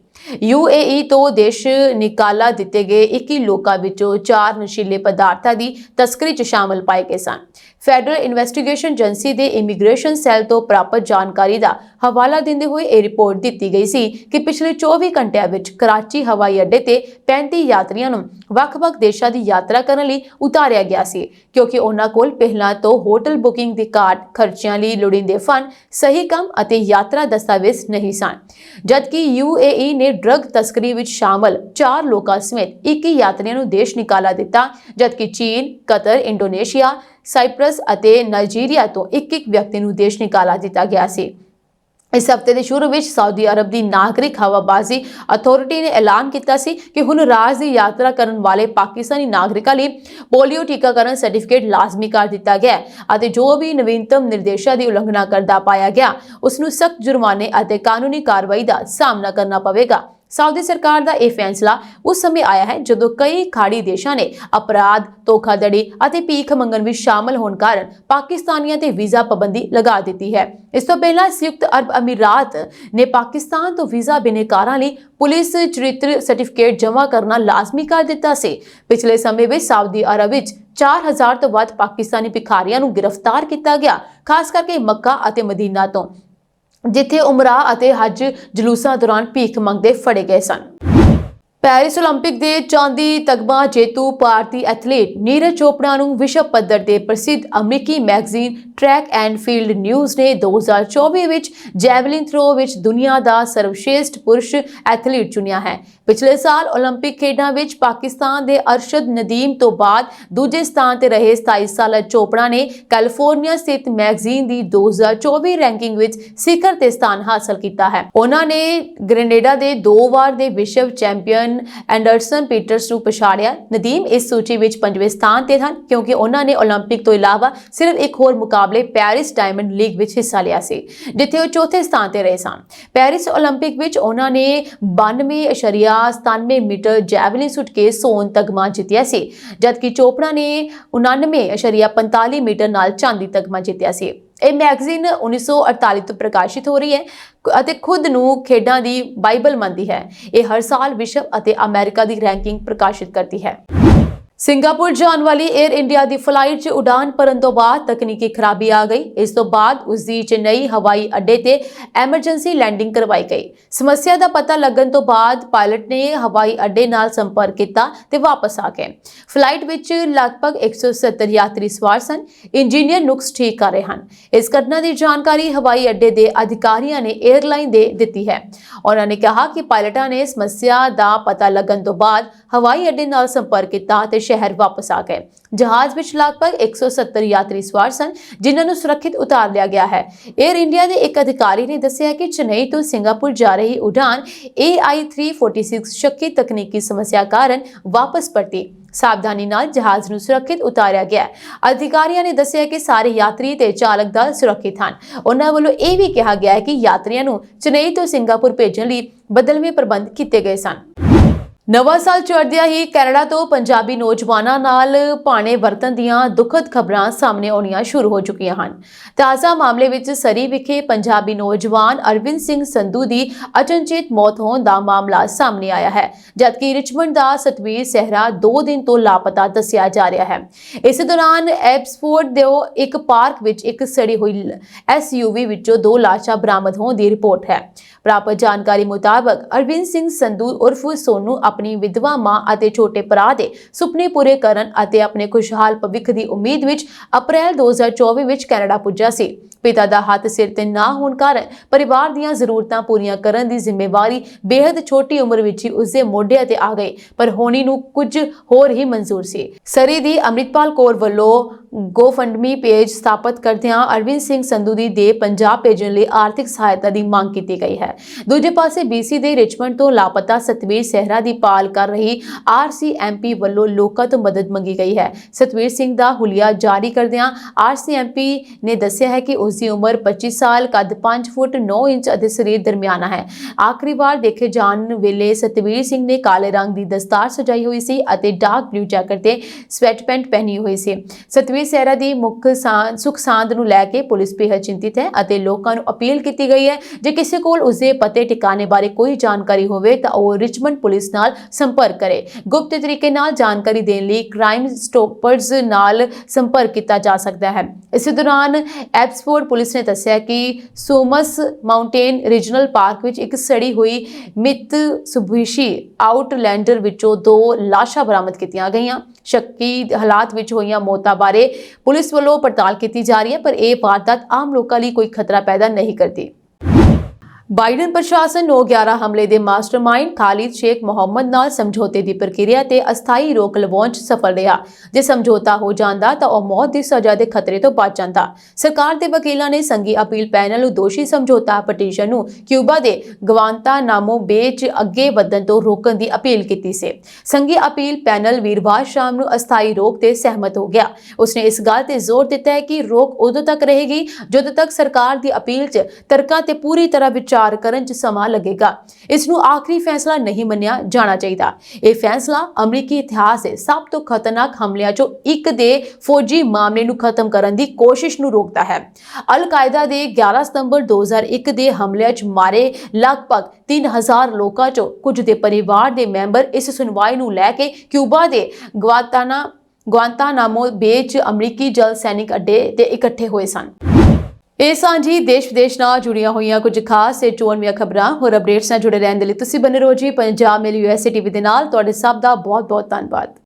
UAE ਤੋਂ ਦੇਸ਼ ਨਿਕਾਲਾ ਦਿੱਤੇ ਗਏ 21 ਲੋਕਾਂ ਵਿੱਚੋਂ 4 ਨਸ਼ੀਲੇ ਪਦਾਰਥਾਂ ਦੀ ਤਸਕਰੀ 'ਚ ਸ਼ਾਮਲ ਪਾਏ ਗਏ ਸਨ। ਫੈਡਰਲ ਇਨਵੈਸਟੀਗੇਸ਼ਨ ਏਜੰਸੀ ਦੇ ਇਮੀਗ੍ਰੇਸ਼ਨ ਸੈੱਲ ਤੋਂ ਪ੍ਰਾਪਤ ਜਾਣਕਾਰੀ ਦਾ ਹਵਾਲਾ ਦਿੰਦੇ ਹੋਏ ਇਹ ਰਿਪੋਰਟ ਦਿੱਤੀ ਗਈ ਸੀ ਕਿ ਪਿਛਲੇ 24 ਘੰਟਿਆਂ ਵਿੱਚ ਕਰਾਚੀ ਹਵਾਈ ਅੱਡੇ ਤੇ 35 ਯਾਤਰੀਆਂ ਨੂੰ ਵੱਖ-ਵੱਖ ਦੇਸ਼ਾਂ ਦੀ ਯਾਤਰਾ ਕਰਨ ਲਈ ਉਤਾਰਿਆ ਗਿਆ ਸੀ, ਕਿਉਂਕਿ ਉਹਨਾਂ ਕੋਲ ਪਹਿਲਾਂ ਤੋਂ ਹੋਟਲ ਬੁਕਿੰਗ ਦੀ ਕਾਰਡ, ਖਰਚਿਆਂ ਲਈ ਲੋੜੀਂਦੇ ਫੰਡ, ਸਹੀ ਕੰਮ ਅਤੇ ਯਾਤਰਾ ਦਸਤਾਵੇਜ਼ ਨਹੀਂ ਸਨ। ਜਦਕਿ UAE ਨੇ ਡਰੱਗ ਤਸਕਰੀ ਵਿੱਚ ਸ਼ਾਮਲ 4 ਲੋਕਾਂ ਸਮੇਤ 21 ਯਾਤਰੀਆਂ ਨੂੰ ਦੇਸ਼ ਨਿਕਾਲਾ ਦਿੱਤਾ, ਜਦਕਿ ਚੀਨ, ਕਤਰ, ਇੰਡੋਨੇਸ਼ੀਆ, ਸਾਈਪ੍ਰਸ ਅਤੇ ਨਾਈਜੀਰੀਆ ਤੋਂ ਇੱਕ ਵਿਅਕਤੀ ਨੂੰ ਦੇਸ਼ ਨਿਕਾਲਾ ਦਿੱਤਾ ਗਿਆ ਸੀ। ਇਸ ਹਫਤੇ ਦੇ ਸ਼ੁਰੂ ਵਿੱਚ ਸਾਊਦੀ ਅਰਬ ਦੀ ਨਾਗਰਿਕ ਹਵਾਬਾਜ਼ੀ ਅਥਾਰਟੀ ਨੇ ਐਲਾਨ ਕੀਤਾ ਸੀ ਕਿ ਹੁਣ ਰਾਜ ਦੀ ਯਾਤਰਾ ਕਰਨ ਵਾਲੇ ਪਾਕਿਸਤਾਨੀ ਨਾਗਰਿਕਾਂ ਲਈ ਪੋਲੀਓ ਟੀਕਾਕਰਨ ਸਰਟੀਫਿਕੇਟ ਲਾਜ਼ਮੀ ਕਰ ਦਿੱਤਾ ਗਿਆ ਅਤੇ ਜੋ ਵੀ ਨਵੀਨਤਮ ਨਿਰਦੇਸ਼ਾਂ ਦੀ ਉਲੰਘਣਾ ਕਰਦਾ ਪਾਇਆ ਗਿਆ ਉਸ ਨੂੰ ਸਖਤ ਜੁਰਮਾਨੇ ਅਤੇ ਕਾਨੂੰਨੀ ਕਾਰਵਾਈ ਦਾ ਸਾਹਮਣਾ ਕਰਨਾ ਪਵੇਗਾ। ਸਾਊਦੀ ਸਰਕਾਰ ਦਾ ਇਹ ਫੈਸਲਾ ਉਸ ਸਮੇਂ ਆਇਆ ਹੈ ਜਦੋਂ ਕਈ ਖਾੜੀ ਦੇਸ਼ਾਂ ਨੇ ਅਪਰਾਧ, ਧੋਖਾਧੜੀ ਅਤੇ ਭੀਖ ਮੰਗਣ ਵਿੱਚ ਸ਼ਾਮਲ ਹੋਣ ਕਾਰਨ ਪਾਕਿਸਤਾਨੀਆਂ ਤੇ ਵੀਜ਼ਾ ਪਾਬੰਦੀ ਲਗਾ ਦਿੱਤੀ ਹੈ। ਇਸ ਤੋਂ ਪਹਿਲਾਂ ਸੰਯੁਕਤ ਅਰਬ ਅਮੀਰਾਤ ਨੇ ਪਾਕਿਸਤਾਨ ਤੋਂ ਵੀਜ਼ਾ ਬਿਨੇਕਾਰਾਂ ਲਈ ਪੁਲਿਸ ਚਰਿੱਤਰ ਸਰਟੀਫਿਕੇਟ ਜਮ੍ਹਾਂ ਕਰਨਾ ਲਾਜ਼ਮੀ ਕਰ ਦਿੱਤਾ ਸੀ। ਪਿਛਲੇ ਸਮੇਂ ਵਿੱਚ ਸਾਊਦੀ ਅਰਬ ਵਿੱਚ 4000 ਤੋਂ ਵੱਧ ਪਾਕਿਸਤਾਨੀ ਭਿਖਾਰੀਆਂ ਨੂੰ ਗ੍ਰਿਫਤਾਰ ਕੀਤਾ ਗਿਆ, ਖਾਸ ਕਰਕੇ ਮੱਕਾ ਅਤੇ ਮਦੀਨਾ ਤੋਂ, ਜਿੱਥੇ ਉਮਰਾ ਅਤੇ ਹੱਜ ਜਲੂਸਾਂ ਦੌਰਾਨ ਭੀਖ ਮੰਗਦੇ ਫੜੇ ਗਏ ਸਨ। ਪੈਰਿਸ ਓਲੰਪਿਕ ਦੇ ਚਾਂਦੀ ਤਗਮਾ ਜੇਤੂ ਭਾਰਤੀ ਐਥਲੀਟ ਨੀਰਜ ਚੋਪੜਾ ਨੂੰ ਵਿਸ਼ਵ ਪੱਧਰ ਤੇ ਪ੍ਰਸਿੱਧ ਅਮਰੀਕੀ magazine track and field news ਨੇ 2024 ਵਿੱਚ ਜੈਵਲਿਨ ਥਰੋ ਵਿੱਚ ਦੁਨੀਆ ਦਾ ਸਰਵਸ਼੍ਰੇਸ਼ਠ ਪੁਰਸ਼ ਐਥਲੀਟ ਚੁਣਿਆ ਹੈ। ਪਿਛਲੇ ਸਾਲ ਓਲੰਪਿਕ ਖੇਡਾਂ ਵਿੱਚ ਪਾਕਿਸਤਾਨ ਦੇ ਅਰਸ਼ਦ ਨਦੀਮ ਤੋਂ ਬਾਅਦ ਦੂਜੇ ਸਥਾਨ ਤੇ ਰਹੇ 27 ਸਾਲਾ ਚੋਪੜਾ ਨੇ ਕੈਲੀਫੋਰਨੀਆ ਸਥਿਤ ਮੈਗਜ਼ੀਨ ਦੀ 2024 ਰੈਂਕਿੰਗ ਵਿੱਚ ਸਿਖਰ ਤੇ ਸਥਾਨ ਹਾਸਲ ਕੀਤਾ ਹੈ। ਉਹਨਾਂ ਨੇ ਗ੍ਰੇਨੇਡਾ ਦੇ 2 ਵਾਰ ਦੇ ਵਿਸ਼ਵ ਚੈਂਪੀਅਨ ਜੋਰਡਨ ਐਂਡਰਸਨ ਪੀਟਰਸ ਨੂੰ ਪਛਾੜਿਆ। ਨਦੀਮ ਇਸ ਸੂਚੀ ਵਿੱਚ 5ਵੇਂ ਸਥਾਨ ਤੇ ਹਨ ਕਿਉਂਕਿ ਉਹਨਾਂ ਨੇ 올림픽 ਤੋਂ ਇਲਾਵਾ ਸਿਰਫ ਇੱਕ ਹੋਰ ਮੁਕਾਬਲੇ ਪੈਰਿਸ ਡਾਇਮੰਡ ਲੀਗ ਵਿੱਚ ਹਿੱਸਾ ਲਿਆ ਸੀ, ਜਿੱਥੇ ਉਹ ਚੌਥੇ ਸਥਾਨ ਤੇ ਰਹੇ ਸਨ। ਪੈਰਿਸ 올림픽 ਵਿੱਚ ਉਹਨਾਂ ਨੇ 92.97 ਮੀਟਰ ਜੈਵਲਿਨ ਸੁੱਟ ਕੇ ਸੋਨ ਤਗਮਾ ਜਿੱਤਿਆ ਸੀ, ਜਦਕਿ ਚੋਪੜਾ ਨੇ 99.45 ਮੀਟਰ ਨਾਲ ਚਾਂਦੀ ਤਗਮਾ ਜਿੱਤਿਆ ਸੀ। ਇਹ ਮੈਗਜ਼ੀਨ 1948 ਤੋਂ ਪ੍ਰਕਾਸ਼ਿਤ ਹੋ ਰਹੀ ਹੈ ਅਤੇ ਖੁਦ ਨੂੰ ਖੇਡਾਂ ਦੀ ਬਾਈਬਲ ਮੰਨਦੀ ਹੈ। ਇਹ ਹਰ ਸਾਲ ਵਿਸ਼ਵ ਅਤੇ ਅਮਰੀਕਾ ਦੀ ਰੈਂਕਿੰਗ ਪ੍ਰਕਾਸ਼ਿਤ ਕਰਦੀ ਹੈ। ਸਿੰਗਾਪੁਰ ਜਾਣ ਵਾਲੀ 에ਅਰ ਇੰਡੀਆ ਦੀ ਫਲਾਈਟ 'ਚ ਉਡਾਨ ਭਰਨ ਤੋਂ ਬਾਅਦ ਤਕਨੀਕੀ ਖਰਾਬੀ ਆ ਗਈ। ਇਸ ਤੋਂ ਬਾਅਦ ਉਸ ਦੀ ਚੇਨਈ ਹਵਾਈ ਅੱਡੇ ਤੇ ਐਮਰਜੈਂਸੀ ਲੈਂਡਿੰਗ ਕਰਵਾਈ ਗਈ। ਸਮੱਸਿਆ ਦਾ ਪਤਾ ਲੱਗਣ ਤੋਂ ਬਾਅਦ ਪਾਇਲਟ ਨੇ ਹਵਾਈ ਅੱਡੇ ਨਾਲ ਸੰਪਰਕ ਕੀਤਾ ਤੇ ਵਾਪਸ ਆ ਗਏ। ਫਲਾਈਟ ਵਿੱਚ ਲਗਭਗ 170 ਯਾਤਰੀ ਸਵਾਰ ਸਨ। ਇੰਜੀਨੀਅਰ ਨੁਕਸ ਠੀਕ ਕਰ ਰਹੇ ਹਨ। ਇਸ ਘਟਨਾ ਦੀ ਜਾਣਕਾਰੀ ਹਵਾਈ ਅੱਡੇ ਦੇ ਅਧਿਕਾਰੀਆਂ ਨੇ 에ਅਰਲਾਈਨ ਦੇ ਦਿੱਤੀ ਹੈ। ਉਹਨਾਂ ਨੇ ਕਿਹਾ ਕਿ ਪਾਇਲਟਾਂ ਨੇ ਸਮੱਸਿਆ ਦਾ ਪਤਾ ਲੱਗਣ ਤੋਂ ਬਾਅਦ ਹਵਾਈ ਅੱਡੇ ਨਾਲ ਸੰਪਰਕ ਕੀਤਾ ਤੇ ਸ਼ਹਿਰ ਵਾਪਸ ਆ ਗਏ। ਜਹਾਜ਼ ਵਿੱਚ ਲਗਭਗ 170 ਯਾਤਰੀ ਸਵਾਰ ਸਨ, ਜਿਨ੍ਹਾਂ ਨੂੰ ਸੁਰੱਖਿਅਤ ਉਤਾਰ ਲਿਆ ਗਿਆ ਹੈ। 에ਅਰ ਇੰਡੀਆ ਦੇ ਇੱਕ ਅਧਿਕਾਰੀ ਨੇ ਦੱਸਿਆ ਕਿ ਚੇਨਈ ਤੋਂ ਸਿੰਗਾਪੁਰ ਜਾ ਰਹੀ ਉਡਾਨ AI346 ਸ਼ੱਕੀ ਤਕਨੀਕੀ ਸਮੱਸਿਆ ਕਾਰਨ ਵਾਪਸ ਪਰਤੀ। ਸਾਵਧਾਨੀ ਨਾਲ ਜਹਾਜ਼ ਨੂੰ ਸੁਰੱਖਿਅਤ ਉਤਾਰਿਆ ਗਿਆ। ਅਧਿਕਾਰੀਆਂ ਨੇ ਦੱਸਿਆ ਕਿ ਸਾਰੇ ਯਾਤਰੀ ਤੇ ਚਾਲਕ ਦਲ ਸੁਰੱਖਿਅਤ ਹਨ। ਉਹਨਾਂ ਵੱਲੋਂ ਇਹ ਵੀ ਕਿਹਾ ਗਿਆ ਹੈ ਕਿ ਯਾਤਰੀਆਂ ਨੂੰ ਚੇਨਈ ਤੋਂ ਸਿੰਗਾਪੁਰ ਭੇਜਣ ਲਈ ਬਦਲਵੇਂ ਪ੍ਰਬੰਧ ਕੀਤੇ ਗਏ ਸਨ। ਨਵਾਂ ਸਾਲ ਚੜ੍ਹਦਿਆਂ ਹੀ ਕੈਨੇਡਾ ਤੋਂ ਪੰਜਾਬੀ ਨੌਜਵਾਨਾਂ ਨਾਲ ਭਾਣੇ ਵਰਤਣ ਦੀਆਂ ਦੁਖਦ ਖਬਰਾਂ ਸਾਹਮਣੇ ਆਉਣੀਆਂ ਸ਼ੁਰੂ ਹੋ ਚੁੱਕੀਆਂ ਹਨ। ਤਾਜ਼ਾ ਮਾਮਲੇ ਵਿੱਚ ਸਰੀ ਵਿਖੇ ਪੰਜਾਬੀ ਨੌਜਵਾਨ ਅਰਵਿੰਦ ਸਿੰਘ ਸੰਧੂ ਦੀ ਅਚਨਚੇਤ ਮੌਤ ਹੋਣ ਦਾ ਮਾਮਲਾ ਸਾਹਮਣੇ ਆਇਆ ਹੈ, ਜਦਕਿ ਰਿਚਮੰਡ ਦਾ ਸਤਵੀਰ ਸਹਿਰਾ 2 ਦਿਨ ਤੋਂ ਲਾਪਤਾ ਦੱਸਿਆ ਜਾ ਰਿਹਾ ਹੈ। ਇਸ ਦੌਰਾਨ ਐਬਸਫੋਰਡ ਦੇ ਇੱਕ ਪਾਰਕ ਵਿੱਚ ਇੱਕ ਸੜੀ ਹੋਈ SUV ਵਿੱਚੋਂ 2 ਲਾਸ਼ਾਂ ਬਰਾਮਦ ਹੋਣ ਦੀ ਰਿਪੋਰਟ ਹੈ। ਪ੍ਰਾਪਤ ਜਾਣਕਾਰੀ ਮੁਤਾਬਕ ਅਰਵਿੰਦ ਸਿੰਘ ਸੰਧੂ ਉਰਫ ਸੋਨੂ ਆਪਣੀ ਵਿਧਵਾ ਮਾਂ ਅਤੇ ਛੋਟੇ ਭਰਾ ਦੇ ਸੁਪਨੇ ਪੂਰੇ ਕਰਨ ਅਤੇ ਆਪਣੇ ਖੁਸ਼ਹਾਲ ਭਵਿੱਖ ਦੀ ਉਮੀਦ ਵਿੱਚ ਅਪ੍ਰੈਲ 2024 ਵਿੱਚ ਕੈਨੇਡਾ ਪੁੱਜਾ ਸੀ। ਪਿਤਾ ਦਾ ਹੱਥ ਸਿਰ ਤੇ ਨਾ ਹੋਣ ਕਾਰਨ ਪਰਿਵਾਰ ਦੀਆਂ ਜ਼ਰੂਰਤਾਂ ਪੂਰੀਆਂ ਕਰਨ ਦੀ ਜ਼ਿੰਮੇਵਾਰੀ ਬੇहद ਛੋਟੀ ਉਮਰ ਵਿੱਚ ਹੀ ਉਸਦੇ ਮੋਢਿਆਂ ਤੇ ਆ ਗਈ, ਪਰ ਹੋਣੀ ਨੂੰ ਕੁਝ ਹੋਰ ਹੀ ਮਨਜ਼ੂਰ ਸੀ। ਸਰੀ ਦੀ ਅੰਮ੍ਰਿਤਪਾਲ ਕੌਰ ਵੱਲੋਂ GoFundMe ਪੇਜ ਸਥਾਪਿਤ ਕਰਦਿਆਂ ਅਰਵਿੰਦ ਸਿੰਘ ਸੰਧੂ ਦੀ ਦੇਹ ਪੰਜਾਬ ਭੇਜਣ ਲਈ ਆਰਥਿਕ ਸਹਾਇਤਾ ਦੀ ਮੰਗ ਕੀਤੀ ਗਈ ਹੈ। ਦੂਜੇ ਪਾਸੇ BC ਦੇ ਰਿਚਮੰਡ ਤੋਂ ਲਾਪਤਾ ਸਤਵੀਰ ਸਹਿਰਾ ਦੀ ਭਾਲ ਕਰ ਰਹੀ RCMP ਵੱਲੋਂ ਲੋਕਾਂ ਤੋਂ ਮਦਦ ਮੰਗੀ ਗਈ ਹੈ। ਸਤਵੀਰ ਸਿੰਘ ਦਾ ਹੁਲੀਆ ਜਾਰੀ ਕਰਦਿਆਂ RCMP ਨੇ ਦੱਸਿਆ ਹੈ ਕਿ ਉਸ ਦੀ ਉਮਰ 25 ਸਾਲ, ਕੱਦ 5 ਫੁੱਟ 9 ਇੰਚ ਅਤੇ ਸਰੀਰ ਦਰਮਿਆਨਾ ਹੈ। ਆਖਰੀ ਵਾਰ ਦੇਖੇ ਜਾਣ ਵੇਲੇ ਸਤਵੀਰ ਸਿੰਘ ਨੇ ਕਾਲੇ ਰੰਗ ਦੀ ਦਸਤਾਰ ਸਜਾਈ ਹੋਈ ਸੀ ਅਤੇ ਡਾਰਕ ਬਲੂ ਜੈਕਟ ਤੇ ਸਵੈਟ ਪੈਂਟ ਪਹਿਨੀ ਹੋਈ ਸੀ। ਸਤਵੀਰ ਸਹਿਰਾ ਦੀ ਮੁੱਖ ਸੁੱਖ ਸਾਂਦ ਨੂੰ ਲੈ ਕੇ ਪੁਲਿਸ ਬੇਹੱਦ ਚਿੰਤਿਤ ਹੈ ਅਤੇ ਲੋਕਾਂ ਨੂੰ ਅਪੀਲ ਕੀਤੀ ਗਈ ਹੈ ਜੇ ਕਿਸੇ ਕੋਲ ਉਸਦੇ ਪਤੇ ਟਿਕਾਣੇ ਬਾਰੇ ਕੋਈ ਜਾਣਕਾਰੀ ਹੋਵੇ ਤਾਂ ਉਹ ਰਿਚਮੰਡ ਪੁਲਿਸ ਨਾਲ ਸੰਪਰਕ ਕਰੇ। ਗੁਪਤ ਤਰੀਕੇ ਨਾਲ ਜਾਣਕਾਰੀ ਦੇਣ ਲਈ ਕ੍ਰਾਈਮ ਸਟੋਪਰਜ਼ ਨਾਲ ਸੰਪਰਕ ਕੀਤਾ ਜਾ ਸਕਦਾ ਹੈ। ਇਸੇ ਦੌਰਾਨ ਐਬਸਫੋਰਡ ਪੁਲਿਸ ਨੇ ਦੱਸਿਆ ਕਿ ਸੋਮਸ ਮਾਊਂਟੇਨ ਰੀਜਨਲ ਪਾਰਕ ਵਿੱਚ ਇੱਕ ਸੜੀ ਹੋਈ ਮਿਤਸੁਬਿਸ਼ੀ ਆਊਟਲੈਂਡਰ ਵਿੱਚੋਂ 2 ਲਾਸ਼ਾਂ ਬਰਾਮਦ ਕੀਤੀਆਂ ਗਈਆਂ। ਸ਼ੱਕੀ ਹਾਲਾਤ ਵਿੱਚ ਹੋਈਆਂ ਮੌਤਾਂ ਬਾਰੇ ਪੁਲਿਸ ਵੱਲੋਂ ਪੜਤਾਲ ਕੀਤੀ ਜਾ ਰਹੀ ਹੈ, ਪਰ ਇਹ ਵਾਰਦਾਤ ਆਮ ਲੋਕਾਂ ਲਈ ਕੋਈ ਖਤਰਾ ਪੈਦਾ ਨਹੀਂ ਕਰਦੀ। ਬਾਈਡਨ ਪ੍ਰਸ਼ਾਸਨ 9/11 ਹਮਲੇ ਦੇ ਮਾਸਟਰਮਾਈਂਡ ਖਾਲਿਦ ਸ਼ੇਖ ਮੁਹੰਮਦ ਨਾਲ ਸਮਝੌਤੇ ਦੀ ਪ੍ਰਕਿਰਿਆ ਤੇ ਅਸਥਾਈ ਰੋਕ ਲਗਾਉਣ 'ਚ ਸਫਲ ਰਿਹਾ। ਜੇ ਸਮਝੌਤਾ ਹੋ ਜਾਂਦਾ ਤਾਂ ਉਹ ਮੌਤ ਦੀ ਸਜ਼ਾ ਦੇ ਖਤਰੇ ਤੋਂ ਬਚ ਜਾਂਦਾ। ਸਰਕਾਰ ਦੇ ਵਕੀਲਾਂ ਨੇ ਸੰਘੀ ਅਪੀਲ ਪੈਨਲ ਨੂੰ ਦੋਸ਼ੀ ਸਮਝੌਤਾ ਪਟੀਸ਼ਨ ਨੂੰ ਕਿਊਬਾ ਦੇ ਗਵਾਂਤਾਨਾਮੋ ਬੇ 'ਚ ਅੱਗੇ ਵਧਣ ਤੋਂ ਰੋਕਣ ਦੀ ਅਪੀਲ ਕੀਤੀ ਸੀ। ਸੰਘੀ ਅਪੀਲ ਪੈਨਲ ਵੀਰਵਾਰ ਸ਼ਾਮ ਨੂੰ ਅਸਥਾਈ ਰੋਕ ਤੇ ਸਹਿਮਤ ਹੋ ਗਿਆ। ਉਸਨੇ ਇਸ ਗੱਲ ਤੇ ਜ਼ੋਰ ਦਿੱਤਾ ਹੈ ਕਿ ਰੋਕ ਉਦੋਂ ਤੱਕ ਰਹੇਗੀ ਜਦੋਂ ਤੱਕ ਸਰਕਾਰ ਦੀ ਅਪੀਲ 'ਚ ਤਰਕਾਂ ਤੇ ਪੂਰੀ ਤਰ੍ਹਾਂ ਵਿਚਾਰ ਕਰਨ 'ਚ ਸਮਾਂ ਲੱਗੇਗਾ। ਇਸ ਨੂੰ ਆਖਰੀ ਫੈਸਲਾ ਨਹੀਂ ਮੰਨਿਆ ਜਾਣਾ ਚਾਹੀਦਾ। ਇਹ ਫੈਸਲਾ ਅਮਰੀਕੀ ਇਤਿਹਾਸ ਦੇ ਸਭ ਤੋਂ ਖਤਰਨਾਕ ਹਮਲਿਆਂ 'ਚੋਂ ਇੱਕ ਦੇ ਫੌਜੀ ਮਾਮਲੇ ਨੂੰ ਖਤਮ ਕਰਨ ਦੀ ਕੋਸ਼ਿਸ਼ ਨੂੰ ਰੋਕਦਾ ਹੈ। ਅਲ-ਕਾਇਦਾ ਦੇ 11 ਸਤੰਬਰ 2001 ਦੇ ਹਮਲਿਆਂ 'ਚ ਮਾਰੇ ਲਗਭਗ 3000 ਲੋਕਾਂ 'ਚੋਂ ਕੁਝ ਦੇ ਪਰਿਵਾਰ ਦੇ ਮੈਂਬਰ ਇਸ ਸੁਣਵਾਈ ਨੂੰ ਲੈ ਕੇ ਕਿਊਬਾ ਦੇ ਗਵਾਂਤਾਨਾਮੋ ਬੇ 'ਚ ਅਮਰੀਕੀ ਜਲ ਸੈਨਿਕ ਅੱਡੇ ਤੇ ਇਕੱਠੇ ਹੋਏ ਸਨ। ਇਹ ਸਾਂਝੀ ਦੇਸ਼ ਵਿਦੇਸ਼ ਨਾਲ ਜੁੜੀਆਂ ਹੋਈਆਂ ਕੁਝ ਖਾਸ ਤੇ ਚੋਣਵੀਆਂ ਖਬਰਾਂ ਹੋਰ ਅਪਡੇਟਸ ਨਾਲ ਜੁੜੇ ਰਹਿਣ ਦੇ ਲਈ ਤੁਸੀਂ ਬਣੇ ਰਹੋ ਜੀ ਪੰਜਾਬ ਮੇਲ USA TV ਦੇ ਨਾਲ। ਤੁਹਾਡੇ ਸਭ ਦਾ ਬਹੁਤ ਬਹੁਤ ਧੰਨਵਾਦ।